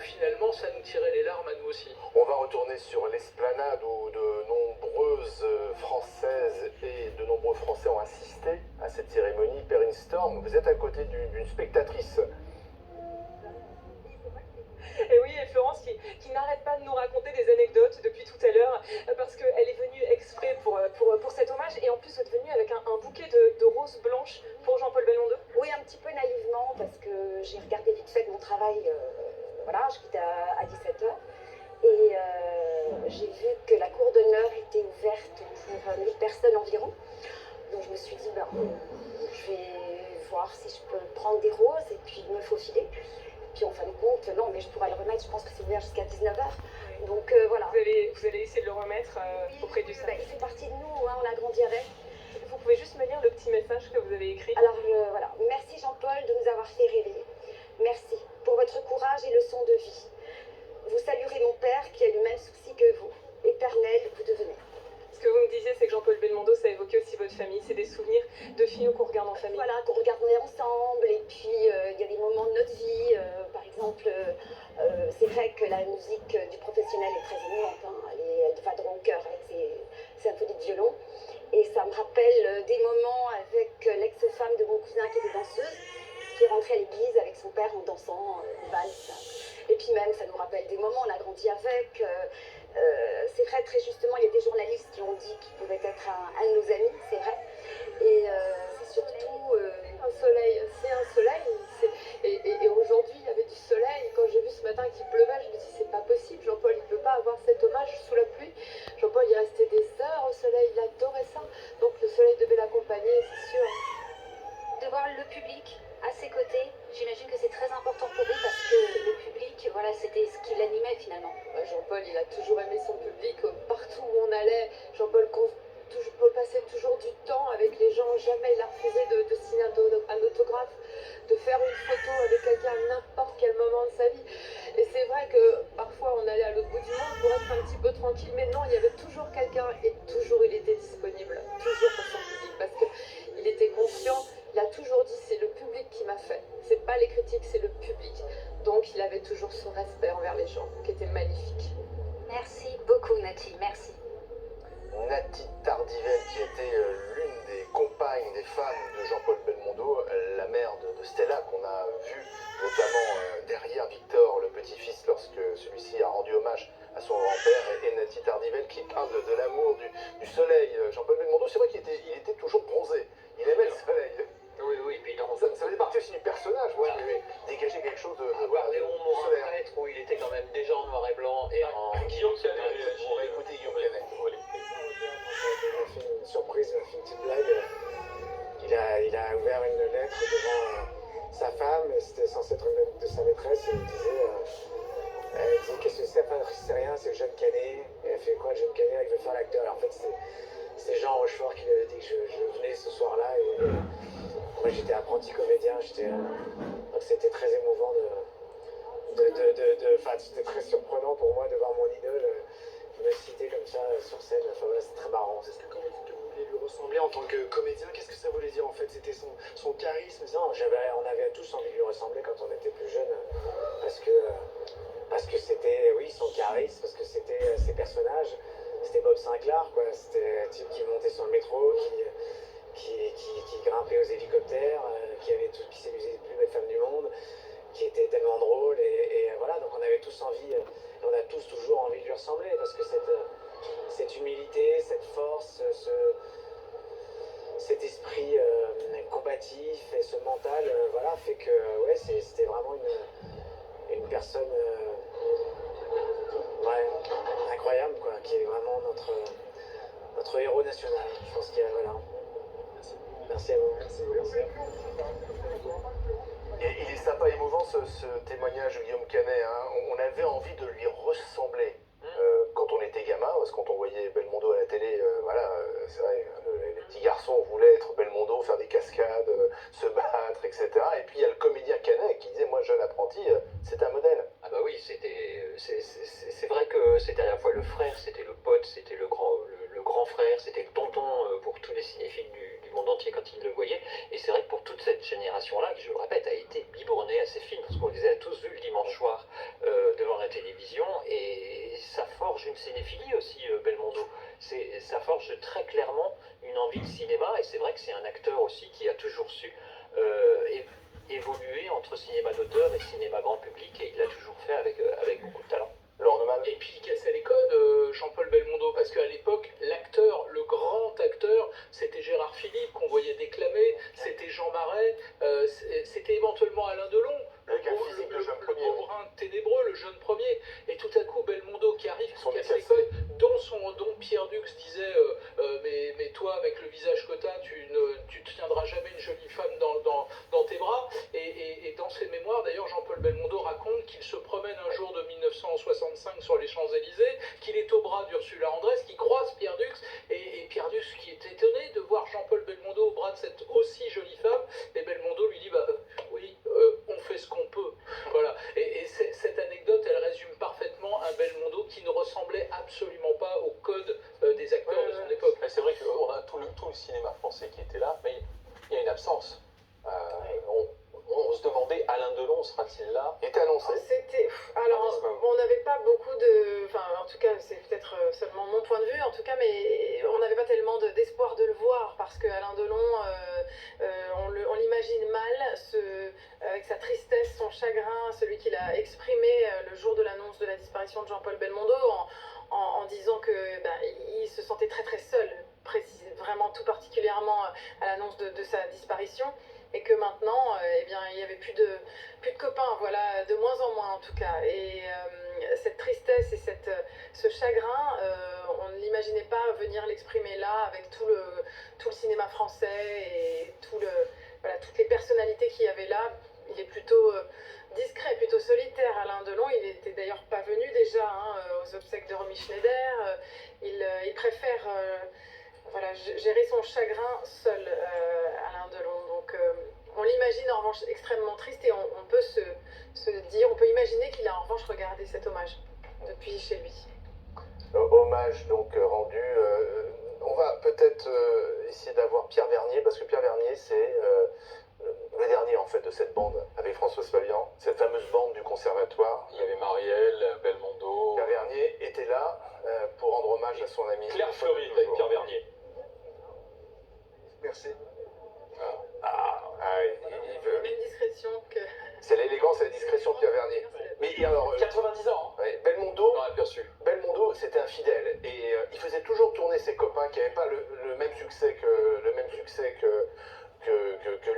finalement ça nous tirait les larmes à nous aussi. On va retourner sur l'esplanade où de nombreuses Françaises et de nombreux Français ont assisté à cette cérémonie. Perrine Storm, vous êtes à côté d'une spectatrice. Et oui, et Florence qui n'arrête pas de nous raconter des anecdotes depuis tout à l'heure, parce qu'elle est venue exprès pour cet hommage, et en plus elle est venue avec un bouquet de roses blanches pour Jean-Paul Belmondo. Oui, un petit peu naïvement, parce que j'ai regardé vite fait mon travail, je quitte à 17h, et j'ai vu que la cour d'honneur était ouverte pour 1000 personnes environ. Donc je me suis dit, je vais voir si je peux prendre des roses et puis me faufiler. Puis en fin de compte, non, mais je pourrais le remettre, je pense que c'est ouvert jusqu'à 19h. Donc voilà. Vous allez essayer de le remettre auprès du cercle. Il fait partie de nous, on a grandi avec. Vous pouvez juste me lire le petit message que vous avez écrit? Alors voilà, merci Jean-Paul de nous avoir fait rêver. Merci pour votre courage et leçon de vie. Vous saluerez mon père qui a le même souci que vous. Éternel, vous devenez. Ce que vous me disiez, c'est que Jean-Paul Belmondo, ça évoquait aussi votre famille. C'est des souvenirs de films qu'on regarde en famille. Voilà, qu'on regardait ensemble. Et puis, il y a des moments de notre vie. Par exemple, c'est vrai que la musique du professionnel est très émouvante. Elle va droit au cœur avec ses symphonies de violon. Et ça me rappelle des moments avec l'ex-femme de mon cousin qui était danseuse, qui est rentrée à l'église avec son père en dansant une valse. Et puis même, ça nous rappelle des moments, on a grandi avec. C'est vrai, très justement, il y a des journalistes qui ont dit qu'il pouvait être un de nos amis, c'est vrai. Et c'est surtout un soleil, c'est un soleil. Et aujourd'hui, il y avait du soleil. Quand j'ai vu ce matin qu'il pleuvait, je me dis, c'est pas possible. Jean-Paul, il ne peut pas avoir cet hommage sous la pluie. Jean-Paul, il est resté des heures au soleil, il adorait ça. Donc le soleil devait l'accompagner, c'est sûr. De voir le public à ses côtés, j'imagine que c'est très important pour lui parce que le public, voilà, c'était ce qui l'animait finalement. Jean-Paul, il a toujours aimé son public. Partout où on allait, Jean-Paul passait toujours du temps avec les gens. Jamais il a refusé de signer un autographe, de faire une photo avec quelqu'un à n'importe quel moment de sa vie. Et c'est vrai que parfois on allait à l'autre bout du monde pour être un petit peu tranquille, mais non, il y avait toujours quelqu'un et toujours Nati, merci. Nati Tardivel, qui était l'une des compagnes, des femmes de Jean-Paul Belmondo, la mère de Stella, qu'on a vue notamment derrière Victor, le petit-fils, lorsque celui-ci a rendu hommage à son grand-père, et Nati Tardivel qui parle de l'amour du soleil. Jean-Paul Belmondo, c'est vrai qu'il était toujours bronzé, il aimait le soleil. Oui, oui, puis dans... Ça faisait partie aussi du personnage, voilà. Parce qu'il avait dégagé quelque chose de Léon Morin prêtre, où il était quand même déjà en noir et blanc et en... Guillaume Canet. On va écouter Guillaume Canet. Il a fait une surprise, il a fait une petite blague. Il a ouvert une lettre devant sa femme, c'était censé être une lettre de sa maîtresse, et il disait elle dit qu'est-ce que c'est, Patrice, c'est rien, c'est le jeune Canet. Et elle fait quoi le jeune Canet, il veut faire l'acteur. Alors, en fait, c'est Jean Rochefort qui lui avait dit que je venais ce soir-là, et moi j'étais apprenti comédien, donc c'était très émouvant enfin, c'était très surprenant pour moi de voir mon idole me citer comme ça sur scène. Enfin voilà, c'est très marrant. Est-ce que quand vous dites que vous vouliez lui ressembler en tant que comédien, qu'est-ce que ça voulait dire en fait? C'était son charisme? Non, on avait tous envie de lui ressembler quand on était plus jeune, parce que c'était, oui, son charisme, parce que c'était ses personnages. C'était Bob Sinclair, quoi. C'était un type qui montait sur le métro, qui grimpait aux hélicoptères, qui séduisait les plus belles femmes du monde, qui était tellement drôle, et voilà, donc on avait tous envie, et on a tous toujours envie de lui ressembler, parce que cette humilité, cette force, cet esprit combatif et ce mental, voilà, fait que ouais, c'était vraiment une personne ouais, incroyable, quoi, qui est vraiment notre héros national. Je pense qu'il y a, voilà. Merci à vous. Merci à vous. Et il est sympa, émouvant ce témoignage de Guillaume Canet. Hein. On avait envie de lui ressembler quand on était gamin, parce que quand on voyait Belmondo à la télé, voilà, c'est vrai, les petits garçons voulaient être Belmondo, faire des cascades, se battre, etc. Et puis il y a le comédien Canet qui disait, moi jeune apprenti, c'est un modèle. Ah bah oui, c'est vrai que c'était à la fois le frère, c'était le pote, c'était le grand frère, c'était le tonton pour tous les cinéphiles du monde entier quand ils le voyaient. Et c'est vrai que pour toute cette génération-là, qui je le répète, a été biberonnée à ces films, parce qu'on les a tous vus le dimanche soir devant la télévision, et ça forge une cinéphilie aussi, Belmondo. Ça forge très clairement une envie de cinéma, et c'est vrai que c'est un acteur aussi qui a toujours su évoluer entre cinéma d'auteur et cinéma grand public, et il l'a toujours fait avec beaucoup de talent. Et puis il cassait les codes, Jean-Paul Belmondo, parce qu'à l'époque, l'acteur, le grand acteur, c'était Gérard Philippe qu'on voyait déclamer, c'était Jean Marais, c'était éventuellement Alain Delon, le brun ténébreux, le jeune premier, et tout à coup Belmondo qui arrive, qui casse les codes, dont Pierre Dux disait mais toi avec le visage que t'as, tu ne tiendras jamais une jolie femme dans tes bras, et dans ses mémoires d'ailleurs Jean-Paul Belmondo raconte qu'il se promène un jour de 1965 sur les Champs-Élysées, qu'il est au bras d'Ursula Andress, qui croise Pierre Dux, et Pierre Dux qui est étonné de voir Jean-Paul Belmondo au bras de cette aussi jolie femme, et Belmondo lui dit oui, on fait ce qu'on peut. Voilà. Et cette anecdote, elle résume parfaitement un Belmondo qui ne ressemblait absolument pas au code des acteurs de son époque. C'est vrai qu'on a tout le cinéma français qui était là, mais il y a une absence. On se demandait, Alain Delon sera-t-il là? Il était annoncé. Alors, on n'avait pas beaucoup de... Enfin, en tout cas, c'est peut-être seulement mon point de vue, en tout cas, mais on n'avait pas tellement d'espoir de le voir, parce que Alain Delon, on l'imagine mal, avec sa tristesse, son chagrin, celui qu'il a exprimé le jour de l'annonce de la disparition de Jean-Paul Belmondo, en disant qu'il se sentait très très seul, vraiment tout particulièrement à l'annonce de sa disparition. Et que maintenant, il n'y avait plus de copains, voilà, de moins en moins en tout cas. Et cette tristesse et ce chagrin, on ne l'imaginait pas venir l'exprimer là, avec tout le cinéma français et toutes les personnalités qu'il y avait là. Il est plutôt discret, plutôt solitaire, Alain Delon. Il n'était d'ailleurs pas venu déjà aux obsèques de Romy Schneider. Il préfère... gérer son chagrin seul, Alain Delon. Donc, on l'imagine en revanche extrêmement triste, et on peut on peut imaginer qu'il a en revanche regardé cet hommage depuis chez lui. Hommage donc rendu. On va peut-être essayer d'avoir Pierre Vernier, parce que Pierre Vernier, c'est le dernier en fait de cette bande avec Françoise Fabian, cette fameuse bande du conservatoire. Il y avait Marielle, Belmondo. Pierre Vernier était là pour rendre à son ami. Claire Fleury avec Pierre Vernier. Merci. Il veut. Une discrétion que. C'est l'élégance et la discrétion de Pierre Vernier. Mais alors, 90 ans. ouais, Belmondo, On a aperçu. Belmondo, c'était un fidèle et il faisait toujours tourner ses copains qui n'avaient pas le même succès que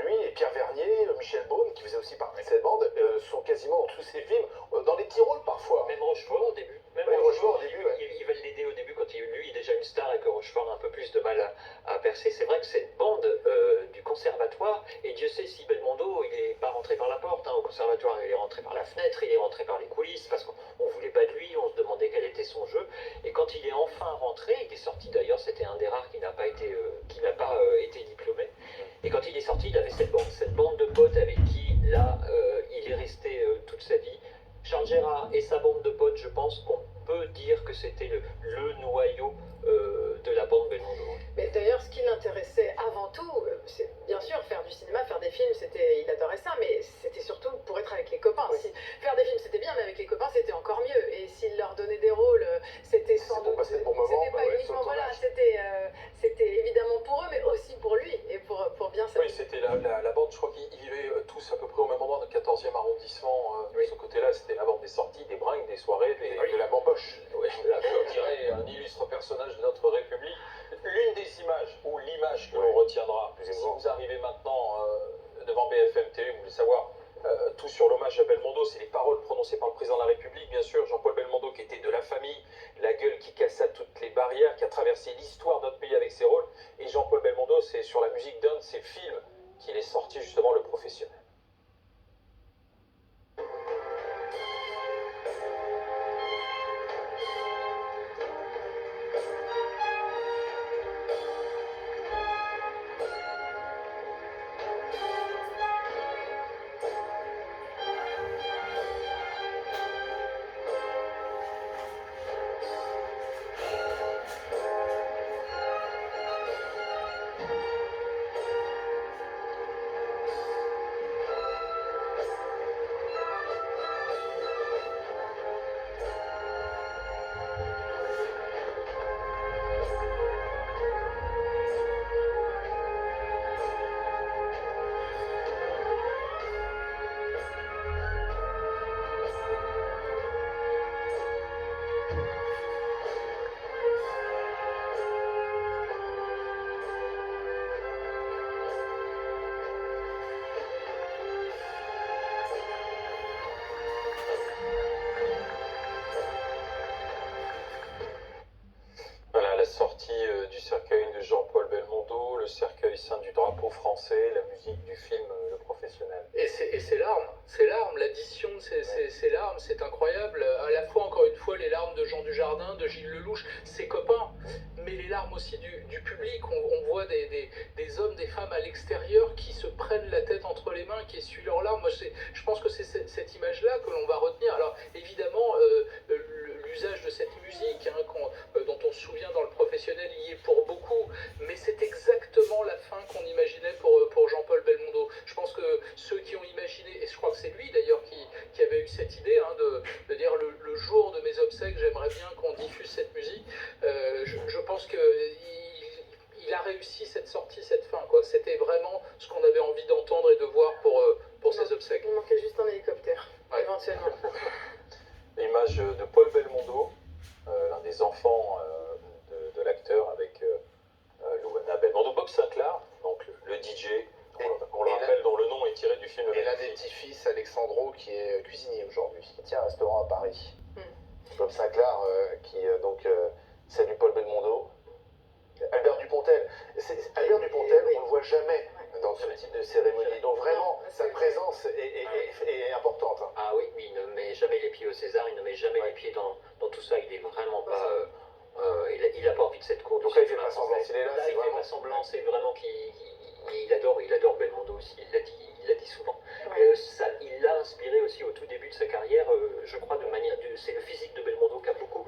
lui, et Pierre Vernier, Michel Beaune, qui faisait aussi partie de cette bande, sont quasiment dans tous ses films, dans les petits rôles parfois. Même Rochefort au début. Même Ouais, Rochefort au début, ouais. il va l'aider au début quand lui est déjà une star et que Rochefort a un peu plus de mal à percer. C'est vrai que cette bande du conservatoire, et Dieu sait si Belmondo, il n'est pas rentré par la porte au conservatoire, il est rentré par la fenêtre, il est rentré par les coulisses, parce qu'on ne voulait pas de lui, on se demandait quel était son jeu. Et quand il est enfin rentré, il est sorti d'ailleurs, c'était un des rares qui n'a pas été diplômé. Et quand il est sorti, il avait cette bande de potes avec qui, là, il est resté toute sa vie. Charles Gérard et sa bande de potes, je pense qu'on peut dire que c'était le noyau de la bande Belmondo. Mais d'ailleurs, ce qui l'intéressait avant tout, c'est bien sûr faire du cinéma, faire des films, il adorait ça, mais c'était surtout pour être avec les copains. Oui. Faire des films, c'était bien, mais avec les copains, c'était encore mieux. Et s'il leur donnait des rôles, c'était sans doute. Passer le bon moment, C'était pas uniquement, voilà, c'était évidemment pour eux, mais aussi pour lui et pour bien Oui, c'était la bande, je crois qu'ils vivaient tous à peu près au même endroit, dans le 14e arrondissement. De ce côté-là, c'était la bande des sorties, des bringues, des soirées, De la bamboche. Oui, là, on dirait un illustre personnage de notre République. L'une des images, ou l'image que l'on retiendra, si vous arrivez maintenant devant BFM TV, vous voulez savoir tout sur l'hommage à Belmondo, c'est les paroles prononcées par le président de la République, bien sûr, Jean-Paul Belmondo, qui était de la famille, la gueule qui cassa toutes les barrières, qui a traversé l'histoire de notre pays avec ses rôles. Et Jean-Paul Belmondo, c'est sur la musique d'un de ses films qu'il est sorti justement, Le Professionnel. Du cercueil de Jean-Paul Belmondo, le cercueil saint du drapeau français, la musique du film Le Professionnel. Et c'est larmes, l'addition de ces larmes, c'est incroyable. À la fois, encore une fois, les larmes de Jean Dujardin, de Gilles Lelouch, ses copains, mais les larmes aussi du public. On voit des hommes, des femmes à l'extérieur qui se prennent la tête entre les mains, qui essuient leurs larmes. Moi, je pense que c'est cette image-là que l'on va retenir. Alors, évidemment, l'usage de cette musique, dont on se souvient dans Le Professionnel, y est pour beaucoup, mais c'est exactement la fin qu'on imaginait pour Jean-Paul Belmondo. Je pense que ceux qui ont imaginé, et je crois que c'est lui d'ailleurs qui avait eu cette idée, de dire le jour de mes obsèques, j'aimerais bien qu'on diffuse cette musique, je pense qu'il a réussi cette sortie, cette fin, quoi. C'était vraiment ce qu'on avait envie d'entendre et de voir pour ses obsèques. Il manquait juste un hélicoptère, éventuellement. L'image de Paul Belmondo, l'un des enfants de l'acteur avec Louana Belmondo, Bob Sinclair, donc le DJ, on le rappelle, dont le nom est tiré du film. Et l'un des petits-fils, Alexandro, qui est cuisinier aujourd'hui, qui tient un restaurant à Paris. Bob Sinclair, qui salue Paul Belmondo. Albert Dupontel. Albert Dupontel, on ne le voit jamais dans ce type de cérémonie. Donc vraiment, sa présence est importante. Ah oui, il ne met jamais les pieds au César, il ne met jamais les pieds dans tout ça, il est vraiment pas... il n'a pas envie de cette cour. Donc là, il fait pas semblant, s'il est là, c'est il vraiment... fait pas semblant, c'est vraiment qu'il adore Belmondo aussi, il l'a dit souvent. Il l'a inspiré aussi au tout début de sa carrière, je crois, c'est le physique de Belmondo qui a beaucoup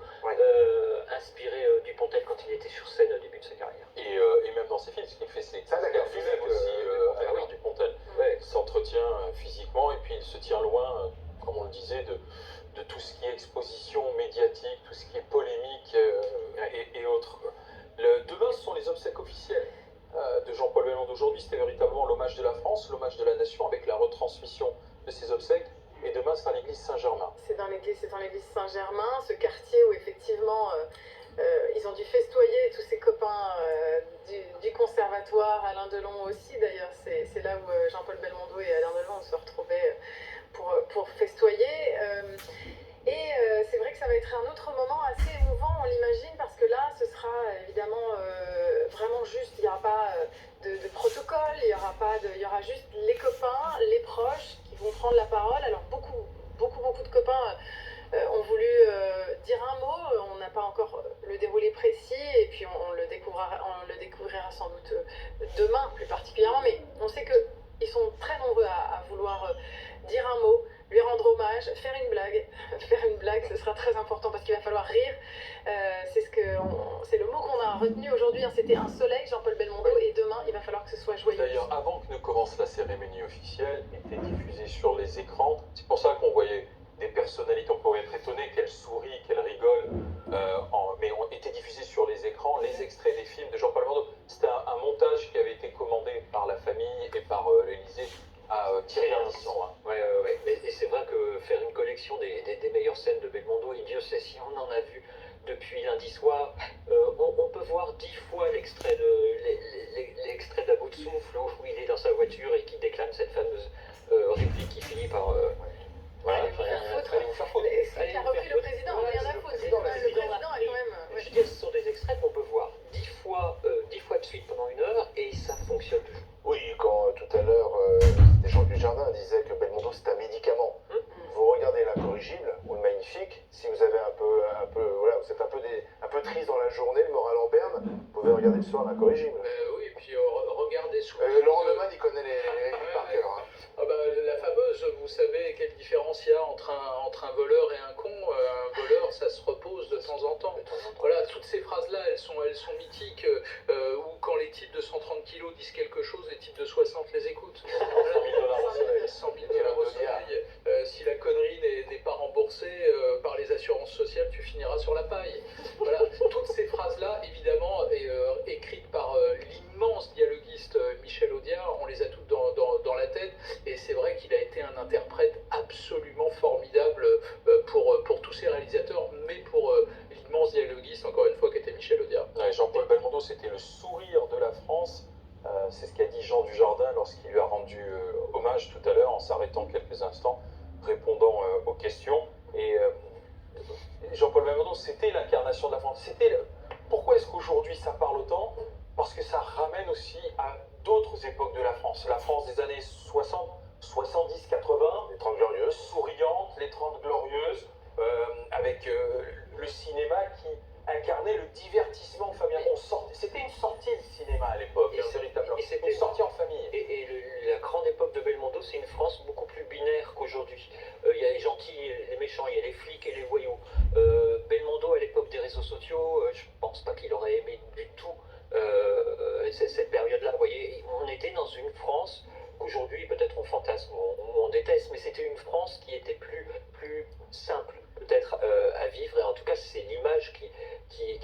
inspiré Dupontel quand il était sur scène au début de sa carrière. Et même dans ses films, ce qu'il fait, c'est lui-même aussi, Albert Dupontel. Il s'entretient physiquement et puis il se tient loin, comme on le disait, de tout ce qui est exposition médiatique, tout ce qui est polémique et autres. ce sont les obsèques officielles de Jean-Paul Belmondo aujourd'hui. C'était véritablement l'hommage de la France, l'hommage de la nation, avec la retransmission de ces obsèques. Et demain, c'est à l'église Saint-Germain. C'est dans l'église Saint-Germain, ce quartier où effectivement ils ont dû festoyer tous ces copains du conservatoire, Alain Delon aussi d'ailleurs. C'est là où Jean-Paul Belmondo et Alain Delon se retrouvaient pour festoyer. C'est vrai que ça va être un autre moment assez émouvant, on l'imagine, parce que là, ce sera évidemment vraiment juste, il n'y aura pas de protocole, il y aura juste les copains, les proches qui vont prendre la parole. Alors beaucoup de copains ont voulu dire un mot, on n'a pas encore le déroulé précis, et puis on le découvrira sans doute demain plus particulièrement, mais on sait qu'ils sont très nombreux à vouloir dire un mot, lui rendre hommage, faire une blague, ce sera très important parce qu'il va falloir rire. C'est le mot qu'on a retenu aujourd'hui, hein. C'était un soleil, Jean-Paul Belmondo, et demain il va falloir que ce soit joyeux. D'ailleurs, avant que ne commence la cérémonie officielle, était diffusé sur les écrans. C'est pour ça qu'on voyait des personnalités, on pourrait être étonné qu'elles sourient, qu'elles rigolent, mais ont été diffusés sur les écrans les extraits des films de Jean-Paul Belmondo. C'était un montage qui avait été commandé par la famille et par l'Élysée à Thierry Ardisson. Ouais. Et c'est vrai que faire une collection des meilleures scènes de Belmondo, et Dieu sait si on en a vu depuis lundi soir, on peut voir 10 fois l'extrait d'À bout de souffle où il est dans sa voiture et qui déclame cette fameuse réplique qui finit par... voilà, allez vous faire foutre. Ce qu'a repris le président, rien à foutre. Le président a quand même... Je veux dire, ce sont des extraits qu'on peut voir 10 fois de suite pendant 1 heure et ça fonctionne toujours. Oui, quand tout à l'heure, Jean Dujardin disait que Belmondo c'est un médicament. Vous regardez l'incorrigible ou le magnifique, si vous avez voilà, vous êtes un peu triste dans la journée, le moral en berne, vous pouvez regarder le soir l'incorrigible. Oui, et puis regardez sous Laurent Neumann, il connaît les répliques par cœur. Hein. La fameuse, vous savez quelle différence il y a entre un voleur et un con. Un voleur, ça se repose de temps en temps. Voilà, toutes ces phrases-là, elles sont mythiques. Ou quand les types de 130 kilos disent quelque chose, les types de 60 les écoutent. Voilà, 100 000 $ au soleil. Si la connerie n'est pas remboursée par les assurances sociales, tu finiras sur la paille. Voilà, toutes ces phrases-là, évidemment, écrites par l'immense dialoguiste Michel Audiard, on les a toutes dans la tête. Et c'est vrai qu'il a été un interprète absolument formidable pour tous ces réalisateurs, mais pour l'immense dialoguiste, encore une fois, qui était Michel Audiard. Ouais, Jean-Paul Belmondo, c'était le sourire de la France. C'est ce qu'a dit Jean Dujardin lorsqu'il lui a rendu hommage tout à l'heure, en s'arrêtant quelques instants, répondant aux questions. Et Jean-Paul Belmondo, c'était l'incarnation de la France. Pourquoi est-ce qu'aujourd'hui ça parle autant? Parce que ça ramène aussi à d'autres époques de la France. La France des années 60, 70, 80, les 30 Glorieuses, souriantes, les 30 Glorieuses, avec le cinéma qui incarnait le divertissement familial. C'était une sortie de cinéma à l'époque, véritablement. C'était une sortie en famille. Et la grande époque de Belmondo, c'est une France beaucoup plus binaire qu'aujourd'hui. Il y a les gentils et les méchants, il y a les flics et les voyous. Belmondo, à l'époque des réseaux sociaux, je pense pas qu'il aurait aimé du tout cette période-là. Vous voyez, on était dans une France qu'aujourd'hui, peut-être on fantasme ou on déteste, mais c'était une France qui était plus simple, peut-être à vivre, et en tout cas, c'est l'image qui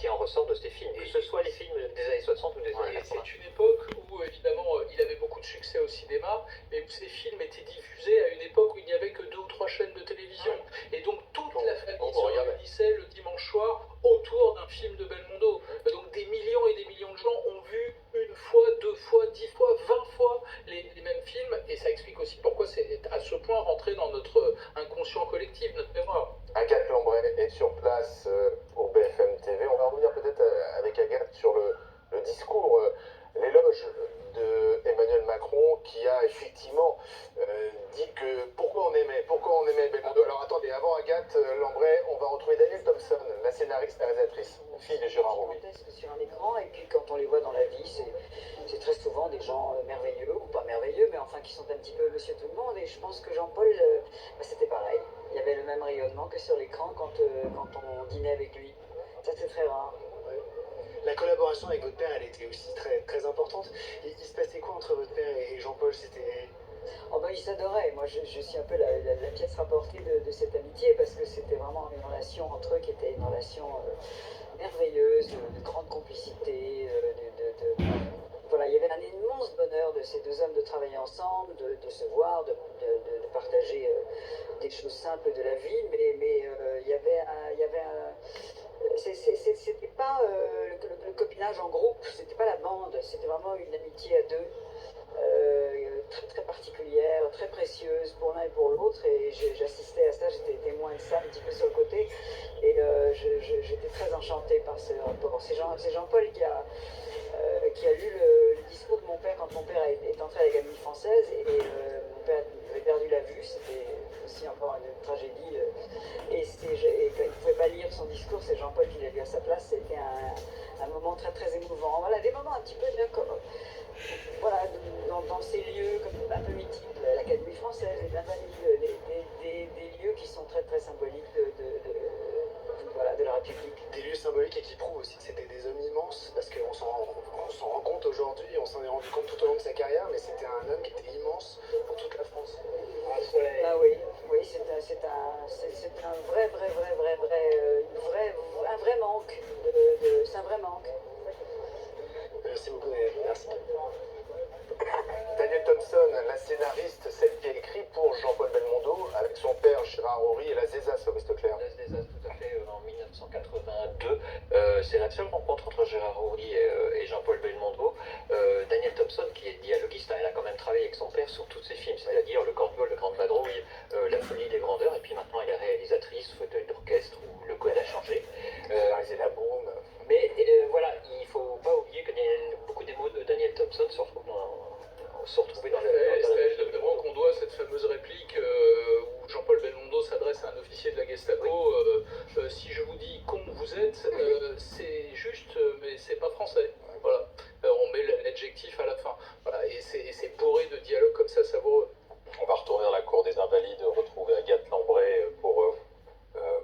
en ressort de ces films, que ce soit les films des années 60 ou des années 80. C'est une époque où, évidemment, il avait beaucoup de succès au cinéma, mais où ces films étaient diffusés à une époque où il n'y avait que 2 ou 3 chaînes de télévision. Et donc, toute la famille se réunissait le dimanche soir autour d'un film de Belmondo. Donc, des millions et des millions de gens ont vu 1 fois, 2 fois, 10 fois, 20 fois les mêmes films, et ça explique aussi pourquoi c'est à ce point rentré dans notre inconscient collectif, notre mémoire. Agathe Lambray est sur place au BFM TV. On va revenir peut-être avec Agathe sur le discours, l'éloge de Emmanuel Macron qui a effectivement dit que pourquoi on aimait Belmondo. Alors attendez, avant Agathe Lambray, on va retrouver Daniel Thompson, la scénariste et réalisatrice, fille de Gérard Rouy. Sur un écran, et puis quand on les voit dans la vie, c'est très souvent des gens merveilleux, ou pas merveilleux, mais enfin qui sont un petit peu monsieur tout le monde, et je pense que Jean-Paul, c'était pareil. Il y avait le même rayonnement que sur l'écran quand on dînait avec lui. Ça, c'est très rare. La collaboration avec votre père, elle était aussi très, très importante. Il se passait quoi entre votre père et Jean-Paul? C'était... Oh ben, ils s'adoraient. Moi, je suis un peu la pièce rapportée de cette amitié, parce que c'était vraiment une relation entre eux qui était une relation merveilleuse, de grande complicité, ensemble, de se voir, de partager des choses simples de la vie, mais il y avait c'était pas le copinage en groupe, c'était pas la bande, c'était vraiment une amitié à deux, très très particulière, très précieuse pour l'un et pour l'autre, et j'assistais à ça, j'étais témoin de ça un petit peu sur le côté, et j'étais très enchantée par ce rapport. C'est Jean-Paul qui a lu le discours de mon père quand mon père est entré à l'Académie française, et mon père avait perdu la vue, c'était aussi encore une tragédie, et quand il ne pouvait pas lire son discours, c'est Jean-Paul qui l'a lu à sa place. C'était un moment très très émouvant. Voilà, des moments un petit peu comme, voilà, dans ces lieux comme un peu mythiques, l'Académie française, les Invalides, des lieux qui sont très très symboliques voilà, de la République. Des lieux symboliques et qui prouvent aussi que c'était des hommes immenses, parce qu'on s'en rend compte aujourd'hui, on s'en est rendu compte tout au long de sa carrière, mais c'était un homme qui était immense pour toute la France. Ah oui, c'est un vrai manque, c'est un vrai manque. Merci beaucoup, merci. Daniel Thompson, la scénariste, celle qui a écrit pour Jean-Paul Belmondo, avec son père Gérard Horry et la Zézas, Auguste Clair. La Zézas, tout à fait, en 1982. C'est la seule rencontre entre Gérard Horry et Jean-Paul Belmondo. Daniel Thompson, qui est dialoguiste, elle a quand même travaillé avec son père sur tous ses films, c'est-à-dire Le Corbeau, Le Grande Vadrouille, La Folie des Grandeurs, et puis maintenant elle est réalisatrice, fauteuil d'orchestre, où le code a changé. C'est la boum. Mais voilà, il ne faut pas oublier que beaucoup des mots de Daniel Thompson se retrouvent dans la... C'est évidemment qu'on doit cette fameuse réplique où Jean-Paul Belmondo s'adresse à un officier de la Gestapo. Si je vous dis con vous êtes, c'est juste, mais c'est pas français. Voilà. On met l'adjectif à la fin. Voilà. Et c'est bourré de dialogues comme ça savoureux. On va retourner dans la cour des Invalides, retrouver Agathe Lambray pour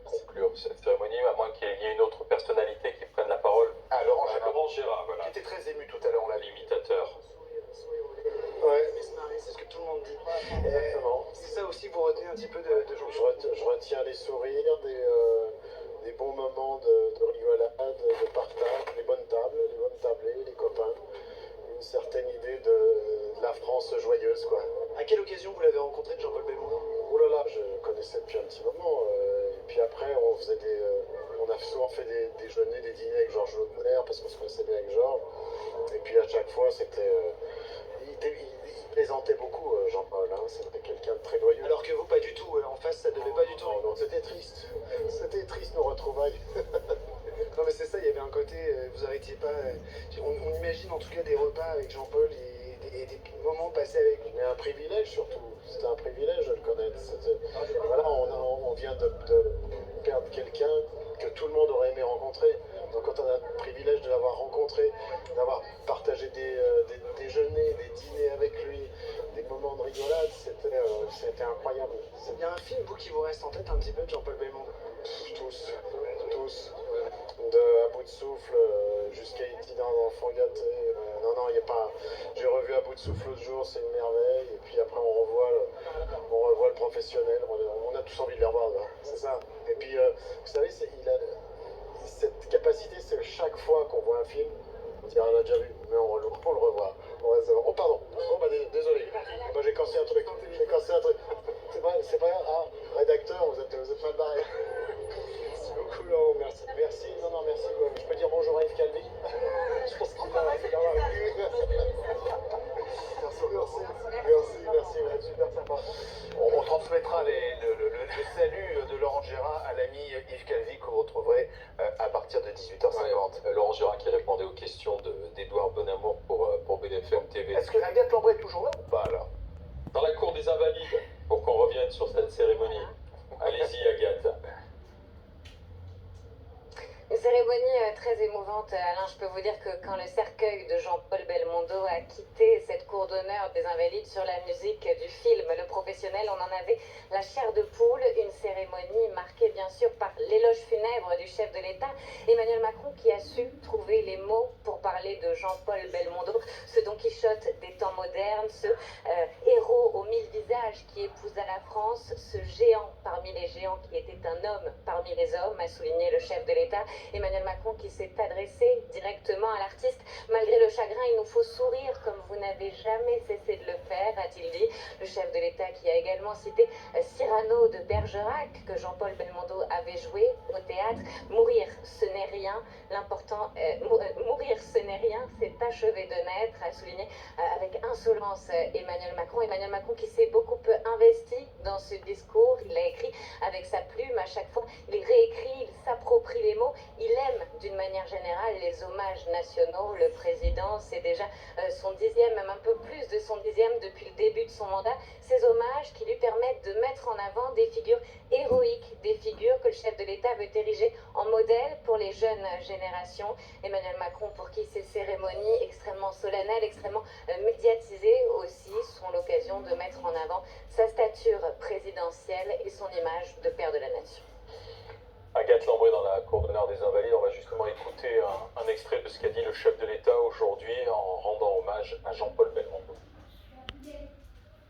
conclure cette cérémonie, à moins qu'il y ait une autre personnalité qui prenne la parole. Ah, Laurent Gérard, voilà. Qui était très ému tout à l'heure, on l'a L'imitateur. Ouais, c'est ce que tout le monde dit. Exactement. C'est ça aussi que vous retenez un petit peu de Jean-Paul. Je retiens les sourires, des bons moments de rigolade, de partage, les bonnes tablées, les copains. Une certaine idée de la France joyeuse, quoi. À quelle occasion vous l'avez rencontré, Jean-Paul Belmondo? Oh là là, je le connaissais depuis un petit moment. Et puis après, on a souvent fait des déjeuners, des dîners avec Georges Lautner, parce qu'on se connaissait bien avec Georges. Et puis à chaque fois, c'était... il plaisantait beaucoup, Jean-Paul, hein. C'était quelqu'un de très joyeux. Alors que vous, pas du tout. En face, ça devait pas du tout. Non, c'était triste. C'était triste, nos retrouvailles. Non, mais c'est ça, il y avait un côté, vous arrêtiez pas. On imagine en tout cas des repas avec Jean-Paul et des moments passés avec lui. Mais un privilège surtout. C'était un privilège de le connaître. Voilà, on vient de perdre quelqu'un que tout le monde aurait aimé rencontrer. Donc quand on a le privilège de l'avoir rencontré, d'avoir partagé des déjeuners, des dîners avec lui, des moments de rigolade, c'était incroyable. Il y a un film, vous, qui vous reste en tête un petit peu de Jean-Paul Belmondo? Tous. De À bout de souffle jusqu'à E.T. dans l'enfant gâté. Non, il n'y a pas... J'ai revu À bout de souffle l'autre jour, c'est une merveille. Et puis après, on revoit le professionnel. On a tous envie de les revoir, là. C'est ça. Et puis, vous savez, il a cette capacité, c'est chaque fois qu'on voit un film, on dirait on l'a déjà vu, mais on le revoit. Oh, pardon. Oh, bah, désolé. Bah, j'ai cassé un truc. C'est pas grave. Ah, rédacteur, vous êtes mal barré. Merci beaucoup, Laurent. Merci. Non, merci. Je peux dire bonjour à Yves Calvi. Je pense qu'il va. Merci, vous êtes super sympa. On transmettra le salut de Laurent Gérard à l'ami Yves Calvi que vous retrouverez à partir de 18h50. Ouais, Laurent Gérard qui répondait aux questions d'Edouard Bonamour pour BFM TV. Est-ce que Agathe Lambray est toujours là ou pas alors? Dans la cour des Invalides, pour qu'on revienne sur cette cérémonie. Allez-y, Agathe. Une cérémonie très émouvante. Alain, je peux vous dire que quand le cercueil de Jean-Paul Belmondo a quitté cette cour d'honneur des Invalides sur la musique du film Le Professionnel, on en avait la chair de poule. Une cérémonie marquée bien sûr par l'éloge funèbre du chef de l'État, Emmanuel Macron, qui a su trouver les mots pour parler de Jean-Paul Belmondo, ce Don Quichotte des temps modernes, ce héros aux 1000 visages qui épousa la France, ce géant parmi les géants qui était un homme parmi les hommes, a souligné le chef de l'État. Emmanuel Macron qui s'est adressé directement à l'artiste. Malgré le chagrin, il nous faut sourire comme vous n'avez jamais cessé de le faire, a-t-il dit. Le chef de l'État qui a également cité Cyrano de Bergerac, que Jean-Paul Belmondo avait joué au théâtre. Mourir, ce n'est rien. L'important, mourir, ce n'est rien, c'est achever de naître, a souligné avec insolence Emmanuel Macron. Emmanuel Macron qui s'est beaucoup investi dans ce discours. Il l'a écrit avec sa plume à chaque fois. Il réécrit, il s'approprie les mots. Il aime d'une manière générale les hommages nationaux. Le président, c'est déjà son 10e, même un peu plus de son 10e depuis le début de son mandat. Ces hommages qui lui permettent de mettre en avant des figures héroïques, des figures que le chef de l'État veut ériger en modèle pour les jeunes générations. Emmanuel Macron, pour qui ces cérémonies extrêmement solennelles, extrêmement médiatisées aussi, sont l'occasion de mettre en avant sa stature présidentielle et son image de père de la nation. Agathe Lambré dans la Cour d'honneur des Invalides, on va justement écouter un extrait de ce qu'a dit le chef de l'État aujourd'hui en rendant hommage à Jean-Paul Belmondo.